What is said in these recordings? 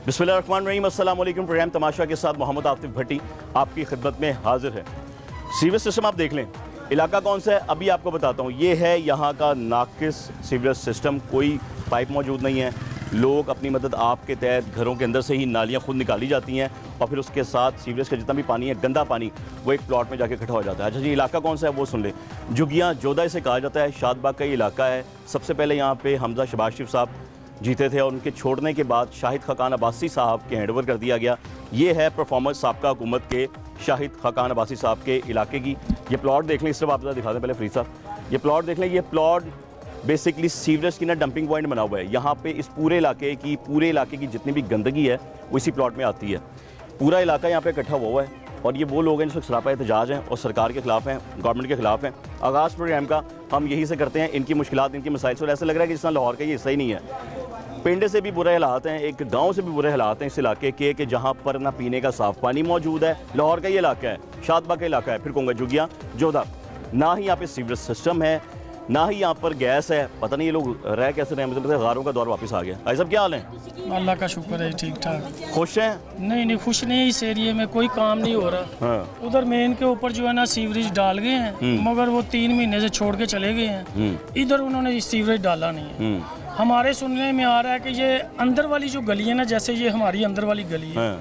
बिस्मिल्लाहिर्रहमानिर्रहीम, अस्सलाम वालेकुम। प्रोग्राम तमाशा के साथ मोहम्मद आतिफ भट्टी आपकी खिदमत में हाजिर है। सीवरेज सिस्टम आप देख लें, इलाका कौन सा है अभी आपको बताता हूँ। ये है यहाँ का नाकिस सीवरेज सिस्टम, कोई पाइप मौजूद नहीं है। लोग अपनी मदद आपके तहत घरों के अंदर से ही नालियाँ खुद निकाली जाती हैं और फिर उसके साथ सीवरेज का जितना भी पानी है, गंदा पानी, वो एक प्लॉट में जाके इकट्ठा हो जाता है। अच्छा जी, इलाका कौन सा है वो सुन ले। जुगियाँ जोधा इसे कहा जाता है, शादबाग का ये इलाका है। सबसे पहले यहाँ पे हमजा शहबाज शरीफ साहब जीते थे और उनके छोड़ने के बाद शाहिद खाकान अब्बासी साहब के हैंडओवर कर दिया गया। ये है परफॉर्मेंस साबका हुकूमत के शाहिद खाकान अब्बासी साहब के इलाके की। ये प्लॉट देख लें, इस तरफ आप ज़रा दिखा दें पहले फ्रीद साहब। ये प्लॉट देख लें, ये प्लॉट बेसिकली सीवरेज की ना डंपिंग पॉइंट बना हुआ है। यहाँ पे इस पूरे इलाके की जितनी भी गंदगी है वो इसी प्लॉट में आती है। पूरा इलाका यहाँ पे इकट्ठा हुआ है और ये वो लोग हैं जो सरापा एहतजाज हैं और सरकार के ख़िलाफ़ हैं, गवर्नमेंट के ख़िलाफ़ हैं। आगाज़ प्रोग्राम का हम यही से करते हैं, इनकी मुश्किलात, इनकी मसाइल से। और ऐसा लग रहा है कि जिस तरह लाहौर का ये हिस्सा ही नहीं है। पिंड से भी बुरे हालात हैं, एक गांव से भी बुरे हालात हैं इस इलाके के, कि जहां पर ना पीने का साफ़ पानी मौजूद है। लाहौर का ये इलाका है, शादबाग का इलाका है, फिर कहूँगा जुगियाँ जोधा। ना ही यहाँ पे सीवरेज सिस्टम है, ना ही यहाँ पर गैस है। पता नहीं ये लोग रह कैसे रहे, मुझे लगता है गारों का दौर वापस आ गया। भाई साहब क्या हाल है? अल्लाह का शुक्र है, ठीक ठाक। खुश हैं? नहीं खुश नहीं, इस एरिए में कोई काम नहीं हो रहा। हाँ। उधर मेन के ऊपर जो है ना सीवरेज डाल गए हैं, मगर वो 3 महीने से छोड़ के चले गए हैं। इधर उन्होंने सीवरेज डाला नहीं है। हमारे सुनने में आ रहा है कि ये अंदर वाली जो गली है ना, जैसे ये हमारी अंदर वाली गली है,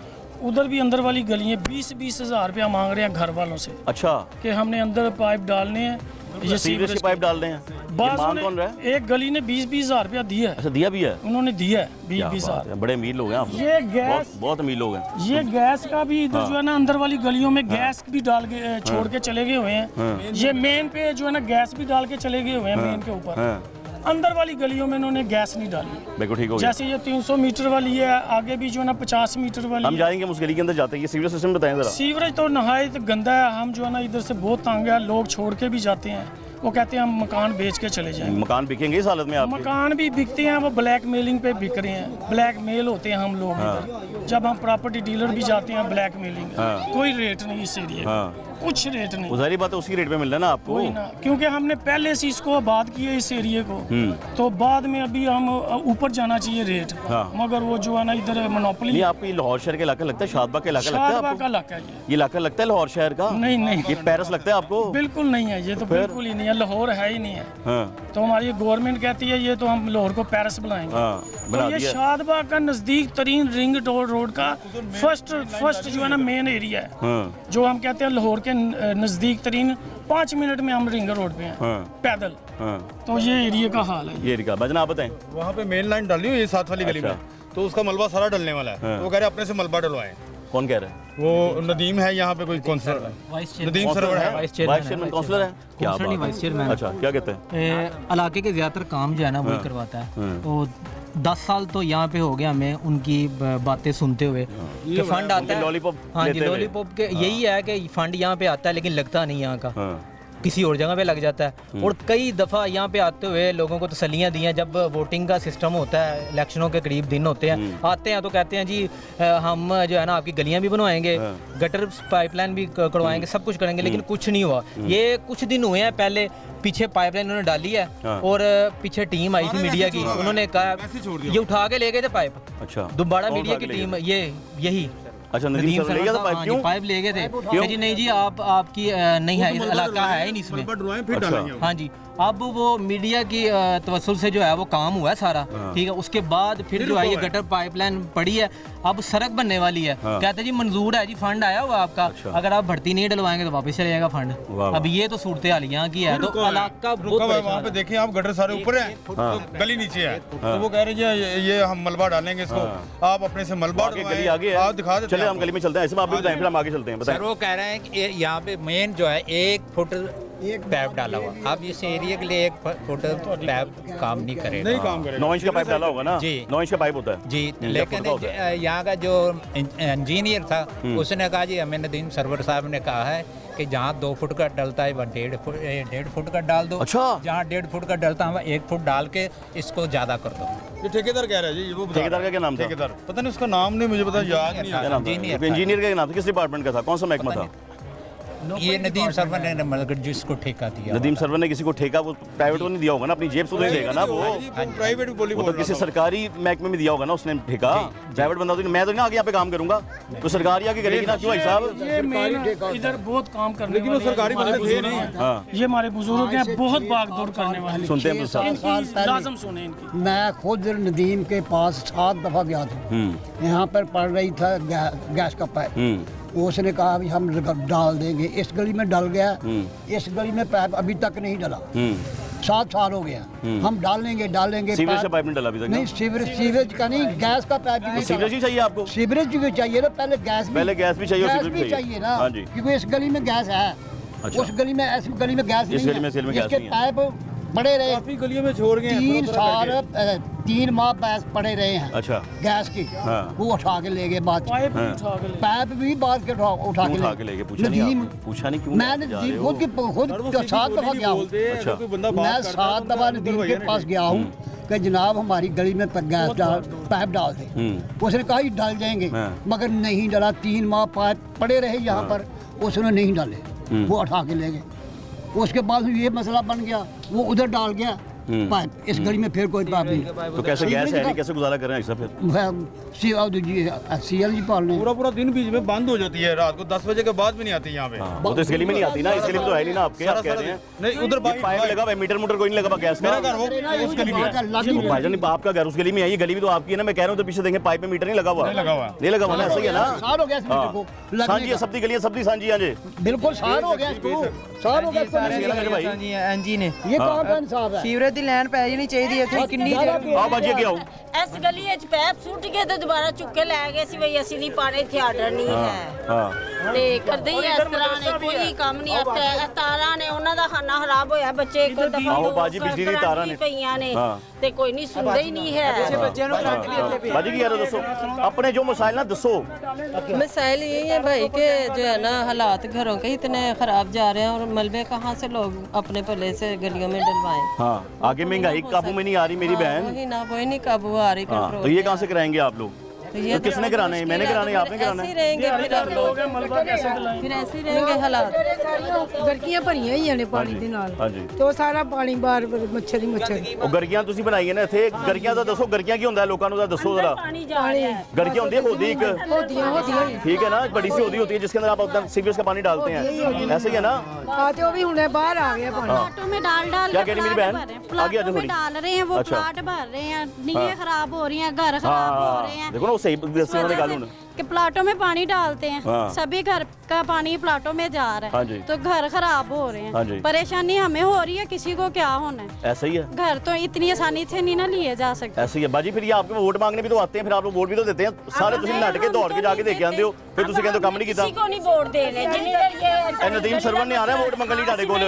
उधर भी अंदर वाली गली है, 20-20 हज़ार रुपया मांग रहे हैं घर वालों से। अच्छा, कि हमने अंदर पाइप डालने हैं, ये सीवरेज की पाइप डाल रहे हैं। मांग कौन रहा है? एक गली ने 20-20 हज़ार रुपया दिया है। अच्छा, दिया भी है? उन्होंने दिया है 20-20 हज़ार। बड़े अमीर लोग हैं आप। ये गैस बहुत अमीर लोग हैं। ये गैस का भी इधर जो है ना अंदर वाली गलियों में गैस भी डाल के छोड़ के चले गए हुए हैं। ये मेन पे जो है ना गैस भी डाल के चले गए हुए हैं मेन के ऊपर। अंदर वाली गलियों में इन्होंने गैस नहीं डाली। बिल्कुल ठीक हो गया। जैसे ये 300 मीटर वाली है, आगे भी जो है ना 50 मीटर वाली। हम जाएंगे उस गली के अंदर जाते हैं। ये सीवरेज सिस्टम बताएं जरा। सीवरेज तो नहायत गंदा है। हम जो है ना इधर से बहुत तंग है, लोग छोड़ के भी जाते हैं। वो कहते हैं हम मकान बेच के चले जाएंगे। मकान बिकेंगे इस हालत में? आप मकान भी बिकते हैं, वो ब्लैक मेलिंग पे बिक रहे हैं। ब्लैक मेल होते हैं हम लोग इधर। जब हम प्रॉपर्टी डीलर भी जाते हैं, ब्लैक मेलिंग कोई रेट नहीं इस एरिया में, कुछ रेट नहीं। सारी बात है, उसी रेट पे मिल रहा है ना आपको। ना, क्योंकि हमने पहले से इसको आबाद किया इस एरिया को, तो बाद में अभी हम ऊपर जाना चाहिए रेट। मगर वो जो है ना इधर मोनोपोली। आपको ये लाहौर शहर का इलाका लगता है? शादबाग का इलाका लगता है? शादबाग का इलाका है ये इलाका लगता है लाहौर शहर का? नहीं ये पेरिस लगता है आपको? बिल्कुल नहीं है, ये तो बिल्कुल ही नहीं है। लाहौर है ही नहीं है। तो हमारी गवर्नमेंट कहती है ये तो हम लाहौर को पेरिस बनाएंगे। तो ये शादबाग का नजदीक तरीन रिंग रोड का फर्स्ट जो है ना मेन एरिया है, जो हम कहते हैं लाहौर के नजदीक तरीन 5 मिनट में हम रिंग रोड पे हैं पैदल। तो ये एरिया का हाल है। ये एरिया बजना आप बताएं। वहाँ पे मेन लाइन डाली हुई है साथ वाली गली में, तो उसका मलबा सारा डलने वाला है। तो वो कह रहे हैं अपने से मलबा डलवाएं। कौन कह रहा है? वो नदीम है यहाँ पे, कोई काउंसलर, नदीम सरवर है, वाइस चेयरमैन काउंसलर है। क्या बात है? Vice chairman. अच्छा, क्या कहते हैं? इलाके के ज्यादातर काम जो है ना वही करवाता है। तो 10 साल तो यहाँ पे हो गया हमें उनकी बातें सुनते हुए कि फंड आता है। लॉलीपॉप। हाँ जी, लॉलीपॉप के यही है कि फंड यहाँ पे आता है लेकिन लगता नहीं यहाँ का, किसी और जगह पे लग जाता है। और कई दफ़ा यहाँ पे आते हुए लोगों को तसल्लियाँ दी हैं। जब वोटिंग का सिस्टम होता है, इलेक्शनों के करीब दिन होते हैं, आते हैं तो कहते हैं जी हम जो है ना आपकी गलियाँ भी बनवाएंगे, गटर पाइपलाइन भी करवाएंगे, सब कुछ करेंगे, लेकिन कुछ नहीं हुआ। ये कुछ दिन हुए हैं पहले, पीछे पाइपलाइन उन्होंने डाली है और पीछे टीम आई थी मीडिया की, उन्होंने कहा ये उठा के ले गए थे पाइप। अच्छा, दोबारा मीडिया की टीम यही। अच्छा, नदीम सर ले गया था पाइप? क्यों? पाइप ले गए थे जी, नहीं जी आपकी नहीं है, इलाका है ही नहीं इसमें। अच्छा। हाँ जी, अब वो मीडिया की तवस्सुल से जो है वो काम हुआ है सारा, ठीक है। उसके बाद फिर जो है ये गटर पाइपलाइन पड़ी है, अब सड़क बनने वाली है। कहते हैं जी मंजूर है जी, फंड आया हुआ आपका। अगर आप भर्ती नहीं डलवाएंगे तो वापस चले जाएगा फंड। अब ये तो सूरत हाल यहाँ की है। तो इलाका वहाँ पे देखें आप, गटर सारे ऊपर है, गली नीचे है। तो वो कह रहे हैं ये हम मलबा डालेंगे इसको, आप अपने से मलबा गली आगे है, आप दिखा देते। चले हम गली में चलते हैं, आप भी बताएं, फिर हम आगे चलते हैं। सर वो कह रहे हैं कि यहाँ पे मेन जो है 1 फुट पैप डाला हुआ। अब इस एरिया के लिए 1 फुट पैप काम नहीं करेगा। नहीं काम करेगा। 9 इंच का पाइप डाला होगा ना? जी, 9 इंच का पाइप होता है जी। लेकिन यहाँ का जो इंजीनियर था उसने कहा जी, हमें नदीम सरवर साहब ने कहा है कि जहाँ 2 फुट का डलता है वहाँ 1.5 फुट का डाल दो। अच्छा। जहाँ 1.5 फुट का डलता है वहाँ 1 फुट डाल के इसको ज्यादा कर दो। ये ठेकेदार कह रहा है जी। वो ठेकेदार का क्या नाम था? ठेकेदार पता नहीं, उसका नाम नहीं मुझे पता, याद नहीं आ रहा। इंजीनियर का नाम था? किस डिपार्टमेंट का था? कौन सा महकमा था? ये नदीम सरवर ने मतलब जिसको ठेका दिया। नदीम सरवर ने किसी को ठेका, वो प्राइवेट को नहीं दिया होगा ना, अपनी जेब से तो नहीं देगा ना वो। प्राइवेट बोली वो तो किसी सरकारी महकमे में दिया होगा ना उसने ठेका। प्राइवेट बंदा तो मैं तो नहीं आगे यहाँ पे काम करूंगा, तो सरकार ही आगे करेगी ना। क्यों भाई साहब? ये मेन इधर बहुत काम करने लेकिन वो वाले सरकारी हमारे बंदे थे बुजुर्ग नहीं। हैं। हाँ। ये हमारे बुजुर्ग हैं, बहुत भाग-दौड़ करने वाले। सुनते हैं साहब। इनकी लाजम सुने इनकी। मैं खुद नदीम के पास 7 दफ़ा गया था। यहाँ पर पड़ रही था गैस का पाइप। उसने कहा अभी हम डाल देंगे। इस गली में डल गया, इस गली में पाइप अभी तक नहीं डला। 7 साल हो गया। हम डालेंगे सीवरेज का पाइप नहीं डला अभी तक? नहीं, सीवरेज का नहीं, गैस का पाइप भी नहीं सीवरेज डला। ही चाहिए आपको? सीवरेज भी चाहिए ना, पहले गैस भी चाहिए और गैस सीवरेज भी भी चाहिए ना। हाँ जी। क्योंकि इस गली में गैस है। अच्छा। उस गली में, ऐसी गली में गैस नहीं इस गली में सेल में है। गैस इसके नहीं है। पाइप पड़े रहे, काफी गलियों में छोड़ गए हैं, 3 थोड़ा-थोड़ा साल करके। 3 माह पैस पड़े रहे हैं। अच्छा। गैस की हाँ। वो उठा के ले गए बाद। पाइप भी उठा के ले। पाइप भी बाद के उठा क्यों उठा के ले गए? पूछा नहीं नदीम, आपने? पूछा नहीं क्यों मैंने जा रहे नदीम हो? खुद सर, वो 7 दफ़ा बोली गया हूँ। बोलते हैं, अच्छा। अगर कोई बंदा मैं बात करता है, 7 तो दफ़ा अंदर नदीम वही के है ना पास जी। गया हूँ कि जनाब हमारी गली में गैस डाल पाइप डाल दे। उसने कहा ये डाल जाएंगे, हाँ। मगर नहीं डाला। 3 माह पाइप पड़े रहे यहाँ पर, उसने नहीं डाले, वो उठा के ले गए। उसके बाद ये मसला बन गया, वो उधर डाल गया पाइप। इस गली में फिर कोई पाइप नहीं। तो कैसे गैस है नहीं, कैसे गुजारा कर रहे हैं ऐसा फिर? CL जी पालने पूरा दिन बीच में बंद हो जाती है, रात को 10 बजे के बाद भी नहीं आती यहाँ पे। वो तो इस गली में नहीं आती ना, इस गली में तो है नहीं ना आपके। आप कह रहे हैं नहीं, उधर ये पाइप लगा हुआ है, मीटर कोई नहीं लगा हुआ गैस का। मेरा घर वो उस गली में है। भाईजान आपका घर उस गली में है, ये गली भी तो आपकी है ना। मैं कह रहा हूँ तो पीछे देखें पाइप में मीटर नहीं लगा हुआ। नहीं लगा हुआ। नहीं लगा हुआ ना, ऐसा ही है ना। साल हो गया इस मीटर को लगने सांझी है, का। सबकी गली सबकी सांझी है जी। बिल्कुल साल हो गया इसको, साल हो गया इसको लगने का। मेरे भाई एनजी ने ये कहाँ का इंसाफ है? ਸੀਵਰੇਜ ਦੀ ਲਾਈਨ ਪੈ ਜਾਣੀ ਚਾਹੀਦੀ ਹੈ ਇੱਥੇ ਕਿੰਨੀ ਦੇਰ आओ बाजी के आओ। ਇਸ ਗਲੀ ਵਿੱਚ ਪੈਪ ਸੁੱਟ ਕੇ ਤੇ ਦੁਬਾਰਾ ਚੁੱਕ ਕੇ ਲੈ ਗਏ ਸੀ ਬਈ ਅਸੀਂ ਨਹੀਂ ਪਾਣੇ, ਇੱਥੇ ਆਰਡਰ ਨਹੀਂ ਹੈ। हाँ। ਤੇ ਕਰਦੇ ਹੀ ਇਸ ਤਰ੍ਹਾਂ ਨੇ, ਕੋਈ ਕੰਮ ਨਹੀਂ ਆਤਾ। ਇਹ ਤਾਰਾਂ ਨੇ, ਉਹਨਾਂ ਦਾ ਖਾਨਾ ਖਰਾਬ ਹੋਇਆ, ਬੱਚੇ ਇੱਕ ਦਫਾ ਆਹੋ ਬਾਜੀ, ਬਿਜਲੀ ਦੀ ਤਾਰਾਂ ਨੇ। ਪਈਆਂ ਨੇ ਹਾਂ। ਤੇ ਕੋਈ ਨਹੀਂ ਸੁਣਦਾ ਹੀ ਨਹੀਂ ਹੈ। ਬੱਚਿਆਂ ਨੂੰ ਕਰੰਟ ਵੀ ਇੱਥੇ ਪਿਆ बाजी की कह रहे हो, दसो अपने जो मसाइल ना दसो। मसाइल यही है भाई कि जो है ना हालात घरों के इतने ख़राब जा रहे हैं और मलबे कहाँ से लोग अपने भले से गलियों में डलवाएं। हाँ, आगे महंगाई काबू में नहीं आ रही मेरी बहन। वही ना, वही नहीं काबू आ रही हाँ, कंट्रोल। तो ये कहाँ से कराएंगे आप लोग? तो किसने कराना है? मैंने कराना है, आपने कराना ऐसे ही है? रहेंगे फिर आप लोग, लोग हैं, मलबा कैसे दिलाएंगे? फिर ऐसे ही रहेंगे हालात। ਗਰਕੀਆਂ ਭਰੀਆਂ ਹੋਈਆਂ ਨੇ ਪਾਣੀ ਦੇ ਨਾਲ हाँ जी। ਤੇ ਉਹ ਸਾਰਾ ਪਾਣੀ ਬਾਹਰ ਮੱਛਰ ਹੀ ਮੱਛਰ ਉਹ ਗਰਗੀਆਂ ਤੁਸੀਂ ਬਣਾਈਆਂ ਨੇ ਇੱਥੇ, ਗਰਗੀਆਂ ਦਾ ਦੱਸੋ, ਗਰਗੀਆਂ ਕੀ ਹੁੰਦਾ ਹੈ ਲੋਕਾਂ ਨੂੰ ਤਾਂ ਦੱਸੋ जरा। ਪਾਣੀ ਜਾ ਰਿਹਾ ਹੈ। गरगियां होती है होदी एक, ਹੋਦੀਆਂ ਹੋਦੀਆਂ ठीक है ना, बड़ी सी होदी होती है जिसके अंदर आप अपना सीवेज का पानी डालते हैं, ऐसे ही है ना? ਆ ਤੇ ਉਹ ਵੀ ਹੁਣੇ ਬਾਹਰ ਆ ਗਿਆ ਪਾਣੀ प्लाटों में डाल क्या कह रही मेरी बहन? आगे आ प्लाटों जाओ में थोड़ी। डाल रहे हैं वो अच्छा। प्लाट भर रहे हैं, नींवें खराब हो रही हैं, घर खराब हो रहे हाँ, हैं। देखो ना वो सही इस दस्ते वजह वाले से कि प्लाटों में पानी डालते हैं, हाँ। सभी घर का पानी प्लाटों में जा रहा हाँ है, जी। तो घर खराब हो रहे हाँ जी। हैं। परेशानी हमें हो रही है, किसी को क्या होना है? ऐसा ही है, घर तो इतनी आसानी से नहीं ना लिए जा सकते। ऐसे ही है बाजी। फिर ये आपके वोट मांगने भी तो आते हैं, फिर आप लोग वोट भी तो देते हैं सारे। तुम नट के दौड़ के जाके देख के आते हो, फिर तुम कहते हो कम नहीं किया। किसी को नहीं वोट देने जिन्नी देर ये नदीम सरवर ने आ रहा है वोट मंगन ਲਈ ਤੁਹਾਡੇ ਕੋਲ।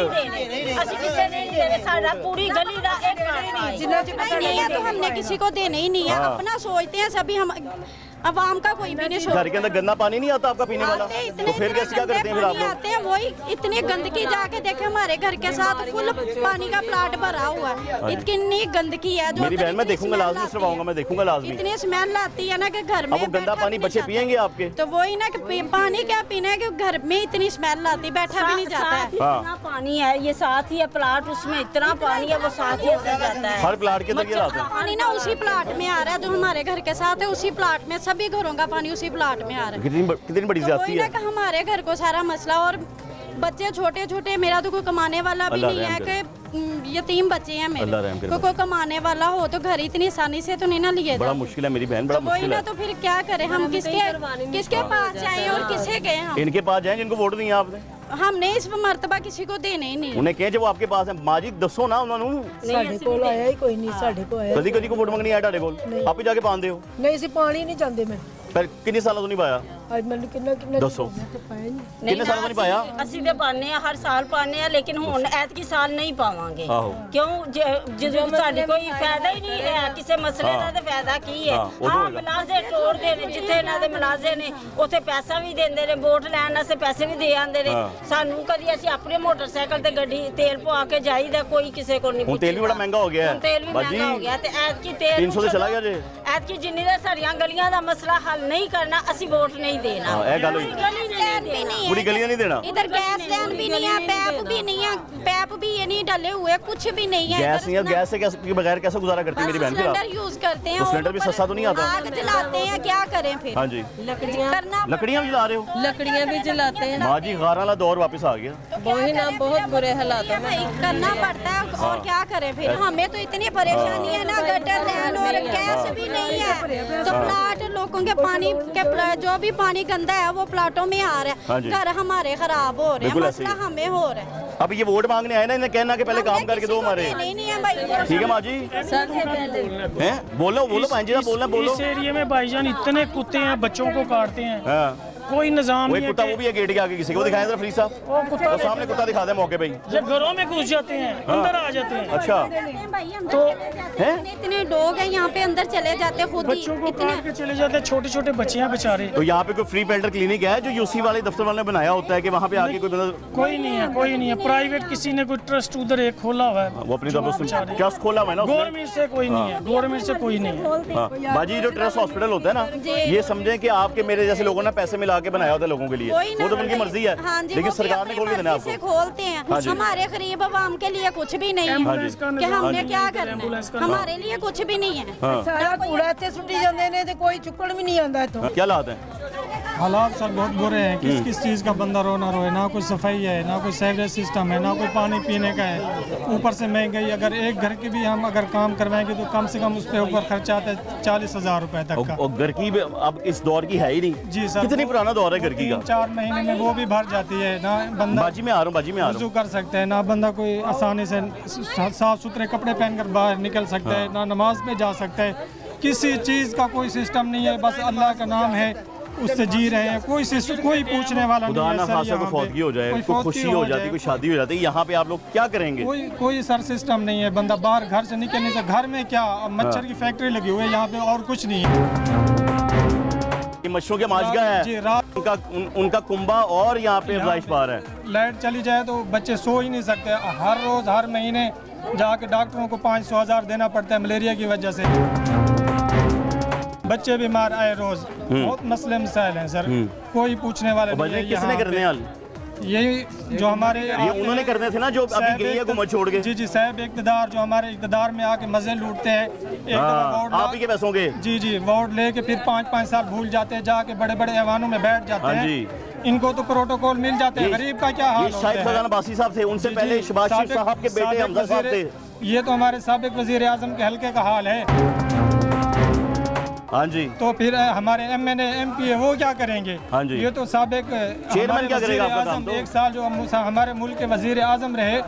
ਅਸੀਂ ਕਿਸੇ ਨੇ ਨਹੀਂ ਦੇਣੇ, ਸਾਡਾ ਪੂਰੀ ਗਲੀ ਦਾ ਇੱਕ जिन्हें नहीं है तो हमने किसी को देने ही नहीं है, हाँ। अपना सोचते हैं सभी। हम अवाम का कोई भी नहीं सोचता। घर के अंदर गंदा पानी नहीं आता आपका पीने वाला, आते इतने तो फिर कैसे क्या गंदे करते हैं फिर आप पानी लोग? आते हैं, वही इतनी गंदगी जाके देखे हमारे घर के साथ फुल पानी का प्लाट भरा हुआ है, इतनी गंदगी है जो मेरी बहन मैं इतनी देखूंगा, smell लाजमी आती सिर्फ आऊंगा, मैं देखूंगा लाजमी। इतनी स्मेल आती है ना कि घर अब में वो गंदा बैठा पानी भी बच्चे नहीं पियेंगे जाता। आपके? तो वही ना कि पानी क्या पीना है कि घर में इतनी स्मेल आती, बैठा भी नहीं जाता है। इतना पानी है, ये साथ ही है प्लाट, उसमें इतना पानी है वो साथ ही अंदर जाता है। हर प्लाट के अंदर ये आता है। पानी ना उसी प्लाट में आ रहा है जो हमारे घर के साथ है, उसी प्लाट में सभी घरों का पानी उसी प्लाट में आ रहा है। कितनी बड़ी तो ज्यादती वही ना है। कि हमारे घर को सारा मसला, और बच्चे छोटे छोटे, मेरा तो कोई कमाने वाला भी अल्लाह नहीं है रहम कि यतीम बच्चे हैं मेरे। अल्लाह रहम करे। कोई कमाने वाला हो तो घर इतनी आसानी से तो नहीं ना लिए बड़ा जाते। मुश्किल है मेरी बहन, बड़ा तो वही मुश्किल ना, है। तो फिर क्या करें हम, किसके पास जाएं और किसे गए हम? इनके पास जाए जिनको वोट दिए आपने, हमने इस मर्तबा किसी को देने ही नहीं। उन्हें कहें जो आपके पास है। माँ जी दसो ना उन्होंने ਸਾਡੇ ਕੋਲ ਆਇਆ ਹੀ ਕੋਈ ਨਹੀਂ, ਸਾਡੇ ਕੋਲ ਆਇਆ कदी कदी को वोट मंगनी आया ਤੁਹਾਡੇ ਕੋਲ, आप ही जाके पाते हो? ਨਹੀਂ ਅਸੀਂ ਪਾਣੀ ਨਹੀਂ ਜਾਂਦੇ। ਮੈਂ फिर किन्ने सालों तो नहीं पाया? ਅੱਜ ਮੈਨੂੰ ਕਿੰਨਾ ਕਿੰਨਾ ਦੱਸੋ। ਤੇ ਪਾਇਆ ਨਹੀਂ। किन्ने सालों तो नहीं पाया? ਅਸੀਂ ਤੇ ਪਾਣੇ ਆ, ਹਰ ਸਾਲ ਪਾਣੇ ਆ, ਲੇਕਿਨ ਹੁਣ ਐਤਕੀ ਸਾਲ ਨਹੀਂ ਪਾਵਾਂਗੇ। ਆਹੋ। ਕਿਉਂ? ਜਦੋਂ ਸਾਡੀ ਕੋਈ ਫਾਇਦਾ ਹੀ ਨਹੀਂ ਹੈ, ਕਿਸੇ ਮਸਲੇ ਦਾ ਤੇ ਫਾਇਦਾ ਕੀ ਹੈ? ਹਾਂ, ਉਦੋਂ ਹਾਂ, ਹੋਏਗਾ। ਮਲਾਜ਼ੇ ਤੋੜਦੇ ਨੇ, ਜਿੱਥੇ ਇਹਨਾਂ ਦੇ ਮਲਾਜ਼ੇ ਨੇ ਉੱਥੇ ਪੈਸਾ ਵੀ ਦਿੰਦੇ ਨੇ, ਵੋਟ ਲੈਣ ਵਾਸਤੇ ਪੈਸੇ ਵੀ ਦੇ ਆਉਂਦੇ ਨੇ। ਹਾਂ। ਸਾਨੂੰ ਕਦੀ ਅਸੀਂ ਆਪਣੇ ਮੋਟਰਸਾਈਕਲ ਤੇ ਗੱਡੀ ਤੇਲ ਪਵਾ ਕੇ ਜਾਈਦਾ, ਕੋਈ ਕਿਸੇ ਕੋਲ ਨਹੀਂ ਹੁਣ ਤੇਲ ਵੀ ਬੜਾ ਮਹਿੰਗਾ ਹੋ ਗਿਆ ਹੈ। ਹੁਣ ਤੇਲ ਵੀ ਬਾਜੀ, ਮਹਿੰਗਾ ਹੋ ਗਿਆ ਤੇ ਐਤਕੀ ਤੇਲ 300 ਤੇ ਚਲਾ ਗਿਆ ਜੇ। ਐਤਕੀ ਜਿੰਨੀ ਦੇਰ ਸਾਡੀਆਂ ਗਲੀਆਂ ਦਾ ਮਸਲਾ ਹੱਲ ਨਹੀਂ ਕਰਨਾ, ਅਸੀਂ ਵੋਟ ਨਹੀਂ नहीं देना हाँ, ये गल हुई। लैन भी नहीं है पूरी गलियां नहीं देना। इधर गैस लैन भी नहीं है, पैप भी नहीं है, पैप भी ये नहीं डले हुए, कुछ भी नहीं है। गैस नहीं है, गैस से के बगैर कैसे गुजारा करती है मेरी बहन? फिर सिलेंडर आप यूज करते हैं, तो सिलेंडर भी ऊपर सस्ता तो नहीं आता? आग जलाते हैं, क्या करें फिर? हाँ जी, करना लकड़ियां भी जला रहे हो? लकड़ियाँ भी जलाते हैं। माँ जी गारा वाला दौर वापस आ गया। वही ना, बहुत बुरे हालात है भाई, करना पड़ता है और क्या करें फिर? हमें तो इतनी परेशानी है ना, गटर लैन और गैस भी नहीं है, तो प्लाट लोगों के पानी के जो भी पानी गंदा है वो प्लाटों में आ रहा हाँ है, जी। घर हमारे खराब हो रहे हैं, बिल्कुल ऐसे मसला ही। हमें हो रहा है। अब ये वोट मांगने आए ना, इन्हें कहना कि पहले काम करके दो हमारे। नहीं है भाई, ठीक है माँ जी, सबसे पहले हैं बोलो बोलो भाई जी, बोलना बोलो। इस एरिया में भाईजान इतने कुत्ते हैं, बच्चों को काटते हैं, हाँ, कोई निजाम वही नहीं कुत्ता है वो भी है गेट के आगे, किसी को दिखाया जरा फ्री साहब, वो कुत्ता वो सामने कुत्ता दिखा दे मौके पे ही। ये घरों में घुस जाते हैं, अंदर आ जाते हैं। अच्छा, तो हैं? इतने डॉग हैं यहाँ पे, अंदर चले जाते हैं खुद ही, बच्चों को काट के चले जाते हैं, छोटे छोटे बच्चे हैं बेचारे। तो यहाँ पे कोई फ्री पेल्टर क्लिनिक है जो यूसी वाले दफ्तर वाले ने बनाया होता है कि वहाँ पे आके कोई बंदा कोई नहीं है, कोई नहीं है। प्राइवेट किसी ने कोई ट्रस्ट उधर एक खोला हुआ है, वो अपनी तरफ से ट्रस्ट खोला हुआ है ना उसने। गवर्नमेंट से कोई नहीं है, गवर्नमेंट से कोई नहीं है। हाँ, बाजी जो ट्रस्ट हॉस्पिटल होता है ना, ये समझे कि आपके मेरे जैसे लोगों ने पैसे मिला के बनाया होता है लोगों के लिए, कोई ना वो तो उनकी मर्जी है, हाँ जी, लेकिन वो भी सरकार ने अपनी खोल के देना मर्जी से आपको। खोलते हैं, हाँ जी। हमारे गरीब आवाम के लिए कुछ भी नहीं है एम्बुलेंस का कि निजाम हमने नहीं क्या है, करना एम्बुलेंस का है, हमारे लिए कुछ भी नहीं है। हाँ, सारा कूड़ा ਇੱਥੇ ਸੁੱਟੀ ਜਾਂਦੇ ਨੇ ਤੇ ਕੋਈ ਚੁੱਕਣ ਵੀ ਨਹੀਂ ਆਉਂਦਾ ਇੱਥੋਂ। क्या हालात है? हालात सर बहुत बुरे हैं। किस किस चीज़ का बंदा रो ना रोए, ना कोई सफाई है, ना कोई सीवरेज सिस्टम है, ना कोई पानी पीने का है। ऊपर से महंगाई, अगर एक घर की भी हम अगर काम करवाएंगे तो कम से कम उस पर ऊपर खर्चा आता है 40,000 रुपए तक का। और घर की भी अब इस दौर की है ही नहीं जी सर, कितनी पुराना दौर है घर की का? 3-4 महीने में वो भी भर जाती है ना, बंदा बाजी में आ रहा हूँ, बाजी में आ रहा वजू हूँ। कर सकता है ना, बंदा कोई आसानी से साफ सुथरे कपड़े पहनकर बाहर निकल सकता है, ना नमाज पे जा सकता है। किसी चीज़ का कोई सिस्टम नहीं है, बस अल्लाह का नाम है, उससे जी रहे हैं। कोई सिस्टम, कोई पूछने वाला नहीं खुदा है ना सर। खासा यहाँ कोई पे फौतगी हो जाए, कोई कोई फौतगी खुशी हो जाती, कोई शादी हो जाती, यहाँ पे आप लोग क्या करेंगे? कोई सर सिस्टम नहीं है, बंदा बाहर घर से निकलने से, घर में क्या अब मच्छर की फैक्ट्री लगी हुई है यहाँ पे और कुछ नहीं है। ये मच्छरों के माजगा जी, है, रात उनका कुंबा और यहाँ पे अफजाइश बार है। लाइट चली जाए तो बच्चे सो ही नहीं सकते। हर रोज हर महीने जाके डॉक्टरों को 500,000 देना पड़ता है मलेरिया की वजह से। बच्चे बीमार आए रोज, बहुत मसले मसाइल हैं सर, कोई पूछने वाला नहीं है। किसने करने हाल? यही जो हमारे ये उन्होंने करने थे ना, जो अभी गई है गुमत छोड़ के। जी जी, साहब इक़्तिदार जो हमारे इक़्तिदार में आके मजे लूटते हैं। एक दफा वोट आप ही के पैसों के। जी जी, वोट लेके फिर 5-5 साल भूल जाते हैं, जाके बड़े बड़े ऐवानों में बैठ जाते हाँ हैं। जी। इनको तो प्रोटोकॉल मिल जाते हैं, गरीब का क्या हाल ये होता शाहिद है। खजान अब्बासी साहब थे, उनसे पहले शहबाज शरीफ साहब के बेटे हमजा साहब थे। ये तो हमारे साबिक वजीर आजम के हल्के का हाल है। हाँ जी, तो फिर हमारे MNA MP वो क्या करेंगे? हाँ जी। ये तो साबिक चेयरमैन क्या करेगा आपका काम? आजम, एक साल जो हमारे मुल्क के वजीर आजम रहे,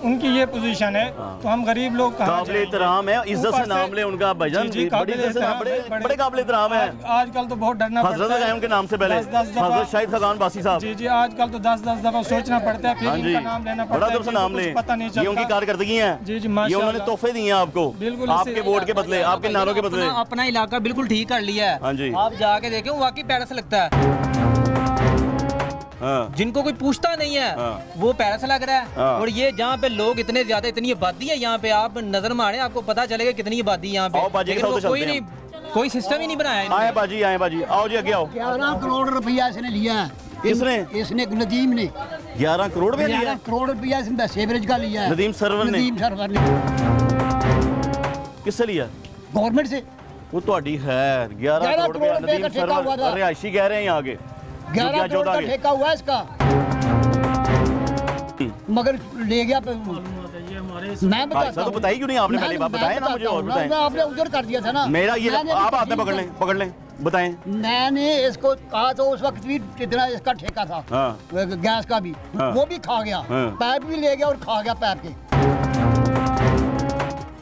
उनकी ये पोजीशन है, तो हम गरीब लोग कहाँ काबिल जाएंगे? एहतराम है, इज्जत ऊपर से नाम ले उनका भजन, जी, जी, बड़ी काबिल इज्जत से नाम, एहतराम, बड़े काबिल एहतराम है। आजकल तो बहुत डरना हजरत पड़ता है है उनके नाम से पहले, 10-10 दफा। हजरत शाहिद खजान बासी साहब। जी जी, आजकल तो 10-10 दफा सोचना पड़ता है, फिर हाँ जी, इनका नाम लेना पड़ता बड़ा है। दब से नाम कुछ ले, पता नहीं ये चलता। उनकी कारकर्दगी है। जी जी, ये माशाल्लाह। उन्होंने तोहफे दिए हैं आपको, बिल्कुल आपके इसी- वोट के बदले, आपके नारों के बदले। अपना इलाका बिल्कुल ठीक कर लिया है। हाँ जी। आप जाके देखें, वाकई पैरस लगता है। हाँ। जिनको कोई पूछता नहीं है हाँ। वो पैरस लग रहा है। हाँ। और ये जहाँ पे लोग इतने ज्यादा, इतनी आबादी है यहाँ पे, आप नजर मारे आपको पता चलेगा कितनी आबादी यहाँ पे। आओ बाजी के लेकिन साथ वो तो कोई चलते नहीं, कोई सिस्टम ही नहीं बनाया इन्होंने। आए बाजी, आए बाजी, आओ जी आगे आओ। 11 करोड़ रुपया इसने लिया है। किसने? इसने नदीम ने 11 करोड़ में लिया 11 करोड़ रुपया इसने सेवरेज का लिया है। नदीम सरवर ने? नदीम सरवर ने किससे लिया? गवर्नमेंट से। वो तो अड़ी है 11 करोड़ करोड़ रुपया रुपए नदीम का ठेका हुआ सरवर था। रिहायशी कह रहे हैं यहाँ के 11 करोड़ का ठेका हुआ है इसका, मगर ले गया। मैं बताता तो बताइए क्यों नहीं आपने? पहले बात बताएं ना मुझे, और बताएं। आपने उधर कर दिया था ना मेरा ये मैंने आप भी हाथ में पकड़ लें, पकड़ लें, बताएं। मैंने इसको कहा तो उस वक्त भी कितना इसका ठेका था। हाँ। गैस का भी हाँ। वो भी खा गया। हाँ। पैप भी ले गया और खा गया पैप के।